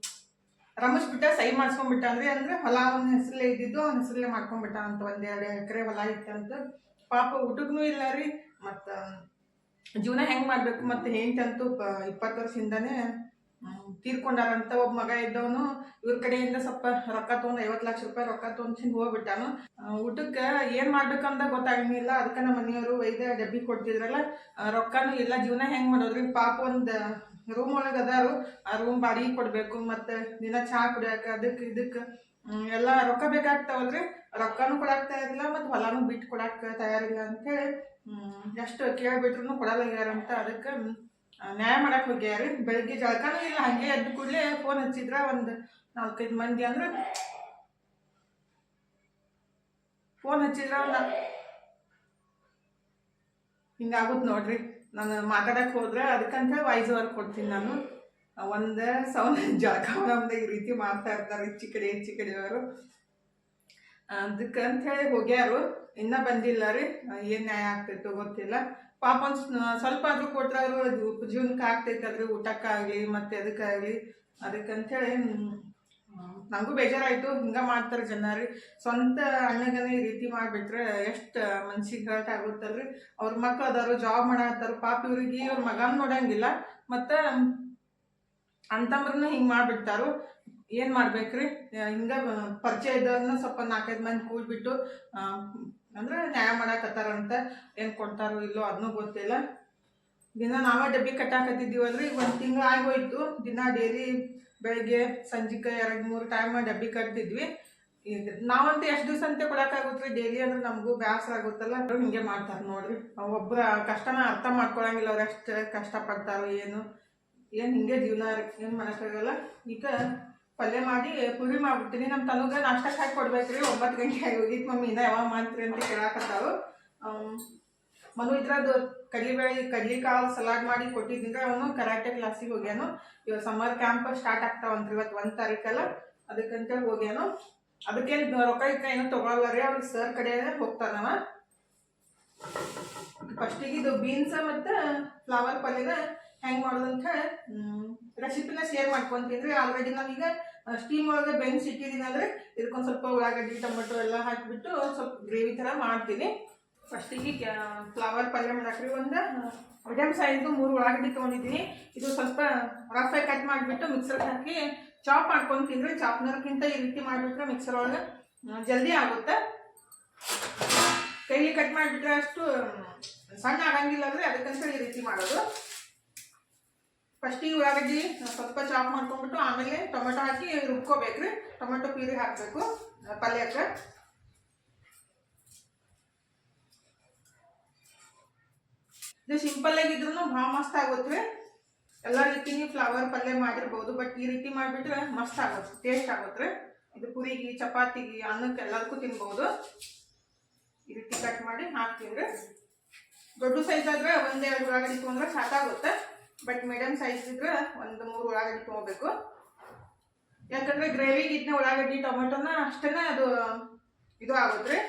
ರಮಿಸ್ಬಿಟ್ಟ, ಸಹಿ ಮಾಡಿಸ್ಕೊಂಡ್ಬಿಟ್ಟ. ಅಂದ್ರೆ ಹೊಲ ಅವನ ಹೆಸರಲ್ಲೇ ಇದ್ದಿದ್ದು, ಅವನ ಹೆಸರಲ್ಲೇ ಮಾಡ್ಕೊಂಡ್ಬಿಟ್ಟ ಅಂತ. 1-2 ಎಕರೆ ಹೊಲ ಇತ್ತಂತ. ಪಾಪ ಊಟಕ್ಕೂ ಇಲ್ಲ ರೀ, ಮತ್ತು ಜೀವನ ಹೆಂಗೆ ಮಾಡಬೇಕು. ಮತ್ತು ಹೆಂಡತಿ 20 ವರ್ಷದಿಂದನೇ ತೀರ್ಕೊಂಡಾರಂತ. ಒಬ್ಬ ಮಗ ಇದ್ದವನು ಇವ್ರ ಕಡೆಯಿಂದ ಸ್ವಲ್ಪ ರೊಕ್ಕ ತೊಗೊಂಡು 50 ಲಕ್ಷ ರೂಪಾಯಿ ರೊಕ್ಕ ತೊಗೊಂಡು ಹೋಗ್ಬಿಟ್ಟಾನು. ಊಟಕ್ಕೆ ಏನು ಮಾಡ್ಬೇಕಂತ ಗೊತ್ತಾಗಿಲ್ಲ. ಅದಕ್ಕೆ ನಮ್ಮ ಮನೆಯವರು ಒಯ್ದ ಡಬ್ಬಿ ಕೊಡ್ತಿದ್ರಲ್ಲ, ರೊಕ್ಕನೂ ಇಲ್ಲ. ಜೀವನ ಹೆಂಗೆ ಮಾಡೋದ್ರಿ. ಪಾಪ ಒಂದು ರೂಮ್ ಒಳಗೆ ಅದಾರು, ಆ ರೂಮ್ ಬಾಡಿಗೆ ಕೊಡಬೇಕು, ಮತ್ತು ದಿನ ಚಹಾ ಕುಡಿಯೋಕೆ ಅದಕ್ಕೆ ಇದಕ್ಕೆ ಎಲ್ಲ ರೊಕ್ಕ ಬೇಕಾಗ್ತಾವಲ್ರಿ. ರೊಕ್ಕನೂ ಕೊಡಾಕ್ತಾ ಇರಲಿಲ್ಲ, ಮತ್ತು ಹೊಲನೂ ಬಿಟ್ಟು ಕೊಡಕ್ಕೆ ತಯಾರಿಲ್ಲ ಅಂಥೇಳಿ ಎಷ್ಟು ಕೇಳಿಬಿಟ್ರು ಕೊಡಲಾಗ್ಯಾರಂತ. ಅದಕ್ಕೆ ನ್ಯಾಯ ಮಾಡಕ್ಕೆ ಹೋಗ್ಯಾರ. ಬೆಳಗ್ಗೆ ಜಳಕನೂ ಇಲ್ಲ, ಹಾಗೆ ಎದ್ದು ಕೂಡಲೇ ಫೋನ್ ಹಚ್ಚಿದ್ರ ಒಂದು 4-5 ಮಂದಿ. ಅಂದ್ರೆ ಫೋನ್ ಹಚ್ಚಿದ್ರೆ ಹಿಂಗಾಗುತ್ತೆ ನೋಡ್ರಿ. ನಾನು ಮಾತಾಡಕ್ಕೆ ಹೋದ್ರೆ ಅದಕ್ಕಂತ ವಾಯ್ಸ್ ಓವರ್ ಕೊಡ್ತೀನಿ. ನಾನು ಒಂದು ಸೌಂಡ್ ಜಳಕಾವನಮ್ದು ಈ ರೀತಿ ಮಾಡ್ತಾ ಇರ್ತಾರೆ ಹೆಚ್ಚಿ ಕಡೆಯವರು. ಅದಕ್ಕಂತ ಹೇಳಿ ಹೋಗ್ಯಾರು, ಇನ್ನೂ ಬಂದಿಲ್ಲ ರೀ. ಏನು ನ್ಯಾಯ ಆಗ್ತೈತೋ ಗೊತ್ತಿಲ್ಲ. ಪಾಪ ಒಂದು ಸ್ವಲ್ಪ ಆದರೂ ಕೊಟ್ಟರೆ ಅವರು ಜೀವನಕ್ಕೆ ಆಗ್ತೈತಲ್ರಿ, ಊಟಕ್ಕಾಗಲಿ ಮತ್ತು ಅದಕ್ಕಾಗಲಿ. ಅದಕ್ಕಂಥೇಳಿ ನನಗೂ ಬೇಜಾರಾಯಿತು. ಹಿಂಗೆ ಮಾಡ್ತಾರೆ ಜನ ರೀ. ಸ್ವಂತ ಅಣ್ಣಗನೇ ಈ ರೀತಿ ಮಾಡಿಬಿಟ್ರೆ ಎಷ್ಟು ಮನ್ಸಿಗೆ ಹರ್ಟ್ ಆಗುತ್ತಲ್ರಿ. ಅವ್ರ ಮಕ್ಳು ಅದಾರು, ಜಾಬ್ ಮಾಡತ್ತಾರು, ಪಾಪ ಇವ್ರಿಗೆ ಅವ್ರ ಮಗನ ನೋಡಂಗಿಲ್ಲ, ಮತ್ತು ಅಂತಂದ್ರೂ ಹಿಂಗೆ ಮಾಡಿಬಿಡ್ತಾರು. ಏನು ಮಾಡ್ಬೇಕ್ರಿ? ಹಿಂಗೆ ಪರಿಚಯ ಇದ್ದವ್ರನ್ನ ಸ್ವಲ್ಪ 4-5 ಮಂದಿ ಕೂಡ್ಬಿಟ್ಟು ಅಂದ್ರೆ ನ್ಯಾಯ ಮಾಡಾಕತ್ತಾರಂತ. ಏನು ಕೊಡ್ತಾರೋ ಇಲ್ಲೋ ಅದನ್ನೂ ಗೊತ್ತಿಲ್ಲ. ದಿನ ನಾವೇ ಡಬ್ಬಿ ಕಟ್ಟಾಕತ್ತಿದ್ದೀವಲ್ರಿ. 1 ತಿಂಗಳು ಆಗೋಯ್ತು. ದಿನ ಡೈಲಿ ಬೆಳಗ್ಗೆ ಸಂಜೆಗೆ 2-3 ಟೈಮ್ ಡಬ್ಬಿ ಕಟ್ತಿದ್ವಿ. ಈಗ ನಾವಂತೂ ಎಷ್ಟು ದಿವಸ ಅಂತ ಕೊಡೋಕ್ಕಾಗುತ್ತೆ ರೀ? ಡೈಲಿ ಅಂದ್ರೆ ನಮಗೂ ಬೇಸರ ಆಗುತ್ತಲ್ಲ. ಹಿಂಗೆ ಮಾಡ್ತಾರೆ ನೋಡ್ರಿ. ಒಬ್ಬರ ಕಷ್ಟನ ಅರ್ಥ ಮಾಡ್ಕೊಳಂಗಿಲ್ಲ. ಅವ್ರು ಎಷ್ಟು ಕಷ್ಟಪಡ್ತಾರೋ ಏನು ಹಿಂಗೆ ಜೀವನ ಏನು ಮಾಡೋಕ್ಕಾಗಲ್ಲ. ಈಗ ಪಲ್ಯ ಮಾಡಿ ಪುರಿ ಮಾಡಿಬಿಡ್ತೀನಿ. ನಮ್ಮ ತನಗೆ ನಾಷ್ಟಕ್ಕೆ ಹಾಕಿ ಕೊಡ್ಬೇಕ್ರಿ. 9 ಗಂಟೆ ಆಗಿ ಹೋಗಿತ್ತು. ಮಮ್ಮಿ ಇನ್ನೂ ಯಾವಾಗ ಮಾಡ್ತೀರಿ ಅಂತ ಕೇಳಾಕತ್ತಾವು. ಮನು ಇದ್ರದ್ದು ಕಡ್ಲಿಕಾಳು ಸಲಾಡ್ ಮಾಡಿ ಕೊಟ್ಟಿದ್ದಂದ್ರೆ ಅವನು ಕರಾಟೆ ಕ್ಲಾಸಿಗೆ ಹೋಗ್ಯಾನು. ಇವಾಗ ಸಮ್ಮರ್ ಕ್ಯಾಂಪ್ ಸ್ಟಾರ್ಟ್ ಆಗ್ತಾವಂತ್ರಿ. ಇವತ್ತು 1 ತಾರೀಕಲ್ಲ, ಅದಕ್ಕಂತೇಳಿ ಹೋಗ್ಯಾನು. ಅದಕ್ಕೇನು ರೊಕ್ಕ ಏನೂ ತೊಗೊಳಲ್ಲ ರೀ. ಅವ್ರಿಗೆ ಸರ್ ಕಡೆ ಹೋಗ್ತಾನವ. ಫಸ್ಟಿಗೆ ಇದು ಬೀನ್ಸ್ ಮತ್ತು ಫ್ಲವರ್ ಪಲ್ಯನ ಹೆಂಗೆ ಮಾಡೋದಂತ ರೆಸಿಪಿನ ಶೇರ್ ಮಾಡ್ಕೊತೀನಿ ರೀ. ಆಲ್ರೆಡಿ ನಾನೀಗ ಸ್ಟೀಮ್ ಒಳಗೆ ಬೆನ್ಸಿಟ್ಟಿದ್ದೀನಂದರೆ ಇದಕ್ಕೊಂದು ಸ್ವಲ್ಪ ಉಳ್ಳಾಗಡ್ಡಿ ಟೊಮೆಟೊ ಎಲ್ಲ ಹಾಕಿಬಿಟ್ಟು ಸ್ವಲ್ಪ ಗ್ರೇವಿ ಥರ ಮಾಡ್ತೀನಿ. ಫಸ್ಟಿಗೆ ಫ್ಲವರ್ ಪಲ್ಯ ಮಾಡಾಕ್ರಿ. ಒಂದು ಮೀಡಿಯಮ್ ಸೈಜ್ದು 3 ಉಳ್ಳಾಗಡ್ಡಿ ತೊಗೊಂಡಿದ್ದೀನಿ. ಇದು ಸ್ವಲ್ಪ ರಫಾಗಿ ಕಟ್ ಮಾಡಿಬಿಟ್ಟು ಮಿಕ್ಸರ್ಗೆ ಹಾಕಿ ಚಾಪ್ ಮಾಡ್ಕೊತೀನಿ ರೀ. ಚಾಪ್ನರ್ಗಿಂತ ಈ ರೀತಿ ಮಾಡಿಬಿಟ್ರೆ ಮಿಕ್ಸರ್ ಒಳಗೆ ಜಲ್ದಿ ಆಗುತ್ತೆ. ಕೈಲಿ ಕಟ್ ಮಾಡಿಬಿಟ್ರೆ ಅಷ್ಟು ಸಣ್ಣ ಆಗಂಗಿಲ್ಲ ಅಂದರೆ ಅದಕ್ಕಂತ ಈ ರೀತಿ ಮಾಡೋದು. ಫಸ್ಟಿಗೆ ಉಳ್ಳಾಗಡ್ಡಿ ಸ್ವಲ್ಪ ಚಾಪ್ ಮಾಡ್ಕೊಂಡ್ಬಿಟ್ಟು ಆಮೇಲೆ ಟೊಮೆಟೊ ಹಾಕಿ ರುಬ್ಕೋಬೇಕ್ರಿ. ಟೊಮೆಟೊ ಪ್ಯೂರಿ ಹಾಕಬೇಕು ಪಲ್ಯಕ್ಕೆ. ಇದು ಸಿಂಪಲ್ ಆಗಿದ್ರು ಭಾಳ ಮಸ್ತ್ ಆಗುತ್ತೆ ರೀ. ಎಲ್ಲ ರೀತಿ ನೀವು ಫ್ಲವರ್ ಪಲ್ಯ ಮಾಡಿರ್ಬೋದು, ಬಟ್ ಈ ರೀತಿ ಮಾಡಿಬಿಟ್ರೆ ಮಸ್ತ್ ಆಗುತ್ತೆ, ಟೇಸ್ಟ್ ಆಗುತ್ತೆ ರೀ. ಇದು ಪುರಿಗೆ, ಚಪಾತಿಗೆ, ಅನ್ನಕ್ಕೆ ಎಲ್ಲದಕ್ಕೂ ತಿನ್ಬೋದು. ಈ ರೀತಿ ಕಟ್ ಮಾಡಿ ಹಾಕ್ತೀನಿ ರೀ. ದೊಡ್ಡ ಸೈಜ್ ಆದರೆ 1-2 ಉಳ್ಳಾಗಡ್ಡಿ ತೊಗೊಂಡ್ರೆ ಸಾಕಾಗುತ್ತೆ. ಬಟ್ ಮೀಡಿಯಮ್ ಸೈಜ್ ಇದ್ರೆ 1-3 ಉಳ್ಳಾಗಡ್ಡಿ ತೊಗೋಬೇಕು. ಯಾಕಂದರೆ ಗ್ರೇವಿಗೆ ಇದನ್ನ ಉಳ್ಳಾಗಡ್ಡಿ ಟೊಮೆಟೊನ ಅಷ್ಟೇ ಅದು ಇದು ಆಗುತ್ತೆ ರೀ.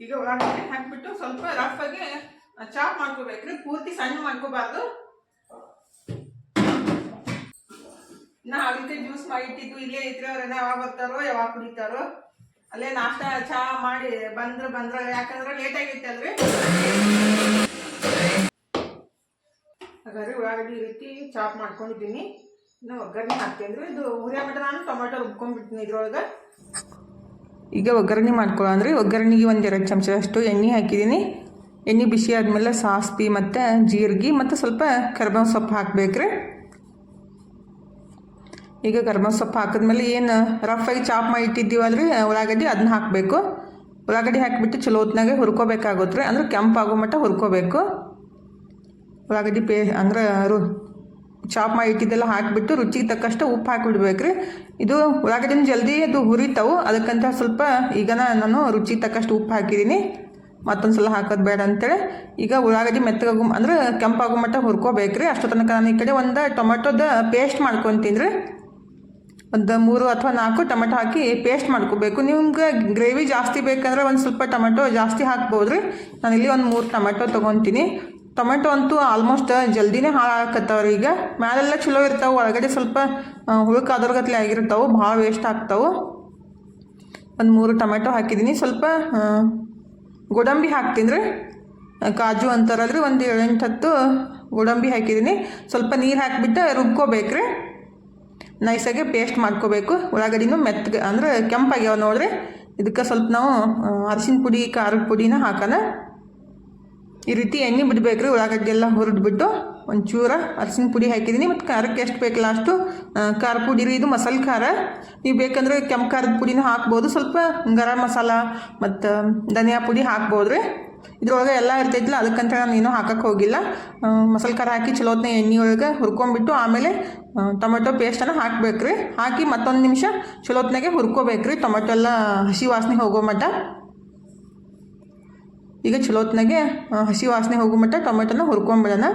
ಈಗ ಉಳ್ಳಾಗಡ್ಡಿ ಹಾಕಿಬಿಟ್ಟು ಸ್ವಲ್ಪ ರಫಾಗಿ ಚಾಪ್ ಮಾಡ್ಕೋಬೇಕ್ರಿ. ಪೂರ್ತಿ ಸಣ್ಣ ಮಾಡ್ಕೋಬಾರ್ದು. ನಾ ಅದಕ್ಕೆ ಜ್ಯೂಸ್ ಮಾಡಿಟ್ಟಿದ್ದು ಇಲ್ಲೇ ಇದ್ರೆ ಅವ್ರನ್ನ ಯಾವಾಗ ಬರ್ತಾರೋ ಯಾವಾಗ ಕುಡಿತಾರೋ. ಅಲ್ಲೇ ನಾಷ್ಟ ಚಾ ಮಾಡಿ ಬಂದ್ರ ಯಾಕಂದ್ರೆ ಲೇಟ್ ಆಗೈತೆ ಅಲ್ರಿ. ಹಾಗಾದ್ರೆ ಉಳ್ಳಾಗಡ್ಡಿ ಈ ರೀತಿ ಚಾಪ್ ಮಾಡ್ಕೊಂಡಿದ್ದೀನಿ. ಇನ್ನು ಒಗ್ಗರಣೆ ಹಾಕ್ತೀನಿ. ಇದು ಹುರಿಯಾಬಿಟ್ಟು ನಾನು ಟೊಮೆಟೊ ರುಬ್ಕೊಂಡ್ಬಿಡ್ತೀನಿ ಇದ್ರೊಳಗೆ. ಈಗ ಒಗ್ಗರಣೆ ಮಾಡ್ಕೊಳ್ಳೋಂದ್ರೆ ಒಗ್ಗರಣೆಗೆ 1-2 ಚಮಚದಷ್ಟು ಎಣ್ಣೆ ಹಾಕಿದ್ದೀನಿ. ಎಣ್ಣೆ ಬಿಸಿ ಆದಮೇಲೆ ಸಾಸ್ವಿ ಮತ್ತು ಜೀರಿಗೆ ಮತ್ತು ಸ್ವಲ್ಪ ಕರಿಬೇವು ಸೊಪ್ಪು ಹಾಕಬೇಕ್ರಿ. ಈಗ ಕರಿಬೇವು ಸೊಪ್ಪು ಹಾಕಿದ್ಮೇಲೆ ಏನು ರಫಾಗಿ ಚಾಪ್ ಮಾಡಿ ಇಟ್ಟಿದ್ದೀವಲ್ರಿ ಉಳ್ಳಾಗಡ್ಡಿ, ಅದನ್ನ ಹಾಕಬೇಕು. ಉಳ್ಳಾಗಡ್ಡಿ ಹಾಕಿಬಿಟ್ಟು ಚಲೋ ಹೊತ್ನಾಗೆ ಹುರ್ಕೋಬೇಕಾಗುತ್ತೆ ರೀ. ಅಂದ್ರೆ ಕೆಂಪಾಗೋ ಮಟ್ಟ ಹುರ್ಕೋಬೇಕು. ಉಳ್ಳಾಗಡ್ಡಿ ಅಂದ್ರೆ ಚಾಪ್ ಮಾಡಿ ಇಟ್ಟಿದ್ದೆಲ್ಲ ಹಾಕಿಬಿಟ್ಟು ರುಚಿಗೆ ತಕ್ಕಷ್ಟು ಉಪ್ಪು ಹಾಕಿಬಿಡ್ಬೇಕು ರೀ. ಇದು ಉಳ್ಳಾಗಡ್ಡಿನ ಜಲ್ದಿ ಅದು ಹುರಿತಾವು, ಅದಕ್ಕಂತ ಸ್ವಲ್ಪ ಈಗ ನಾನು ರುಚಿಗೆ ತಕ್ಕಷ್ಟು ಉಪ್ಪು ಹಾಕಿದ್ದೀನಿ. ಮತ್ತೊಂದು ಸಲ ಹಾಕೋದು ಬೇಡ ಅಂತೇಳಿ ಈಗ ಉಳ್ಳಾಗಡ್ಡಿ ಮೆತ್ತಗಾಗು ಅಂದ್ರೆ ಕೆಂಪಾಗೋ ಮಟ್ಟ ಹುರ್ಕೋಬೇಕು ರೀ. ಅಷ್ಟೋ ತನಕ ನಾನು ಈ ಕಡೆ ಒಂದು ಟೊಮೆಟೊದ ಪೇಸ್ಟ್ ಮಾಡ್ಕೊತೀನಿ ರೀ. ಒಂದು 3 ಅಥವಾ 4 ಟೊಮೆಟೊ ಹಾಕಿ ಪೇಸ್ಟ್ ಮಾಡ್ಕೋಬೇಕು. ನಿಮ್ಗೆ ಗ್ರೇವಿ ಜಾಸ್ತಿ ಬೇಕಂದ್ರೆ ಒಂದು ಸ್ವಲ್ಪ ಟೊಮೆಟೊ ಜಾಸ್ತಿ ಹಾಕ್ಬೋದು ರೀ. ನಾನಿಲ್ಲಿ ಒಂದು 3 ಟೊಮೆಟೊ ತೊಗೊತೀನಿ. ಟೊಮೆಟೊ ಅಂತೂ ಆಲ್ಮೋಸ್ಟ್ ಜಲ್ದಿನೇ ಹಾಳಾಗತ್ತವ್ರಿ. ಈಗ ಮ್ಯಾಲೆಲ್ಲ ಚಲೋ ಇರ್ತಾವೆ, ಒಳಗಡೆ ಸ್ವಲ್ಪ ಹುಳುಕಾದ್ರಗತ್ಲೆ ಆಗಿರ್ತಾವೆ, ಭಾಳ ವೇಸ್ಟ್ ಆಗ್ತಾವೆ. ಒಂದು 3 ಟೊಮೆಟೊ ಹಾಕಿದ್ದೀನಿ. ಸ್ವಲ್ಪ ಗೋಡಂಬಿ ಹಾಕ್ತೀನಿ ರೀ. ಕಾಜು ಅಂತಾರಲ್ರಿ, ಒಂದು 7-8 ಗೋಡಂಬಿ ಹಾಕಿದ್ದೀನಿ. ಸ್ವಲ್ಪ ನೀರು ಹಾಕಿಬಿಟ್ಟು ರುಬ್ಕೋಬೇಕ್ರಿ. ನೈಸಾಗೆ ಪೇಸ್ಟ್ ಮಾಡ್ಕೋಬೇಕು. ಉಳ್ಳಾಗಡ್ಡಿನೂ ಮೆತ್ತಗೆ ಅಂದರೆ ಕೆಂಪಾಗ್ಯಾವ ನೋಡ್ರಿ. ಇದಕ್ಕೆ ಸ್ವಲ್ಪ ನಾವು ಅರಿಶಿನ ಪುಡಿ, ಖಾರದ ಪುಡಿನ ಹಾಕೋಣ. ಈ ರೀತಿ ಎಣ್ಣೆ ಬಿಡಬೇಕ್ರಿ. ಉಳ್ಳಾಗಡ್ಡಿ ಎಲ್ಲ ಹುರಿದ್ಬಿಟ್ಟು ಒಂಚೂರು ಅರಿಶಿನ ಪುಡಿ ಹಾಕಿದ್ದೀನಿ. ಮತ್ತು ಖಾರಕ್ಕೆ ಎಷ್ಟು ಬೇಕಲ್ಲ ಅಷ್ಟು ಖಾರ ಪುಡಿ ರೀ. ಇದು ಮಸಾಲೆ ಖಾರ. ನೀವು ಬೇಕಂದ್ರೆ ಕೆಂಪು ಖಾರದ ಪುಡಿನ ಹಾಕ್ಬೋದು. ಸ್ವಲ್ಪ ಗರಂ ಮಸಾಲ ಮತ್ತು ಧನಿಯಾ ಪುಡಿ ಹಾಕ್ಬೋದು ರೀ. ಇದ್ರೊಳಗೆ ಎಲ್ಲ ಇರ್ತೈತಿಲ್ಲ, ಅದಕ್ಕಂತ ನಾನು ಏನೂ ಹಾಕಕ್ಕೆ ಹೋಗಿಲ್ಲ. ಮಸಾಲೆ ಖಾರ ಹಾಕಿ ಚಲೋತ್ನ ಎಣ್ಣೆ ಒಳಗೆ ಹುರ್ಕೊಂಡ್ಬಿಟ್ಟು ಆಮೇಲೆ ಟೊಮೆಟೊ ಪೇಸ್ಟನ್ನು ಹಾಕ್ಬೇಕ್ರಿ. ಹಾಕಿ ಮತ್ತೊಂದು ನಿಮಿಷ ಚಲೋತ್ನಾಗೆ ಹುರ್ಕೋಬೇಕ್ರಿ, ಟೊಮೆಟೊ ಎಲ್ಲ ಹಸಿ ವಾಸನೆ ಹೋಗೋ ಮಟ್ಟ. ಈಗ ಚಲೋತ್ನಾಗೆ ಹಸಿ ವಾಸನೆ ಹೋಗೋ ಮಟ್ಟ ಟೊಮೆಟೊನ ಹುರ್ಕೊಂಬಿಡೋಣ.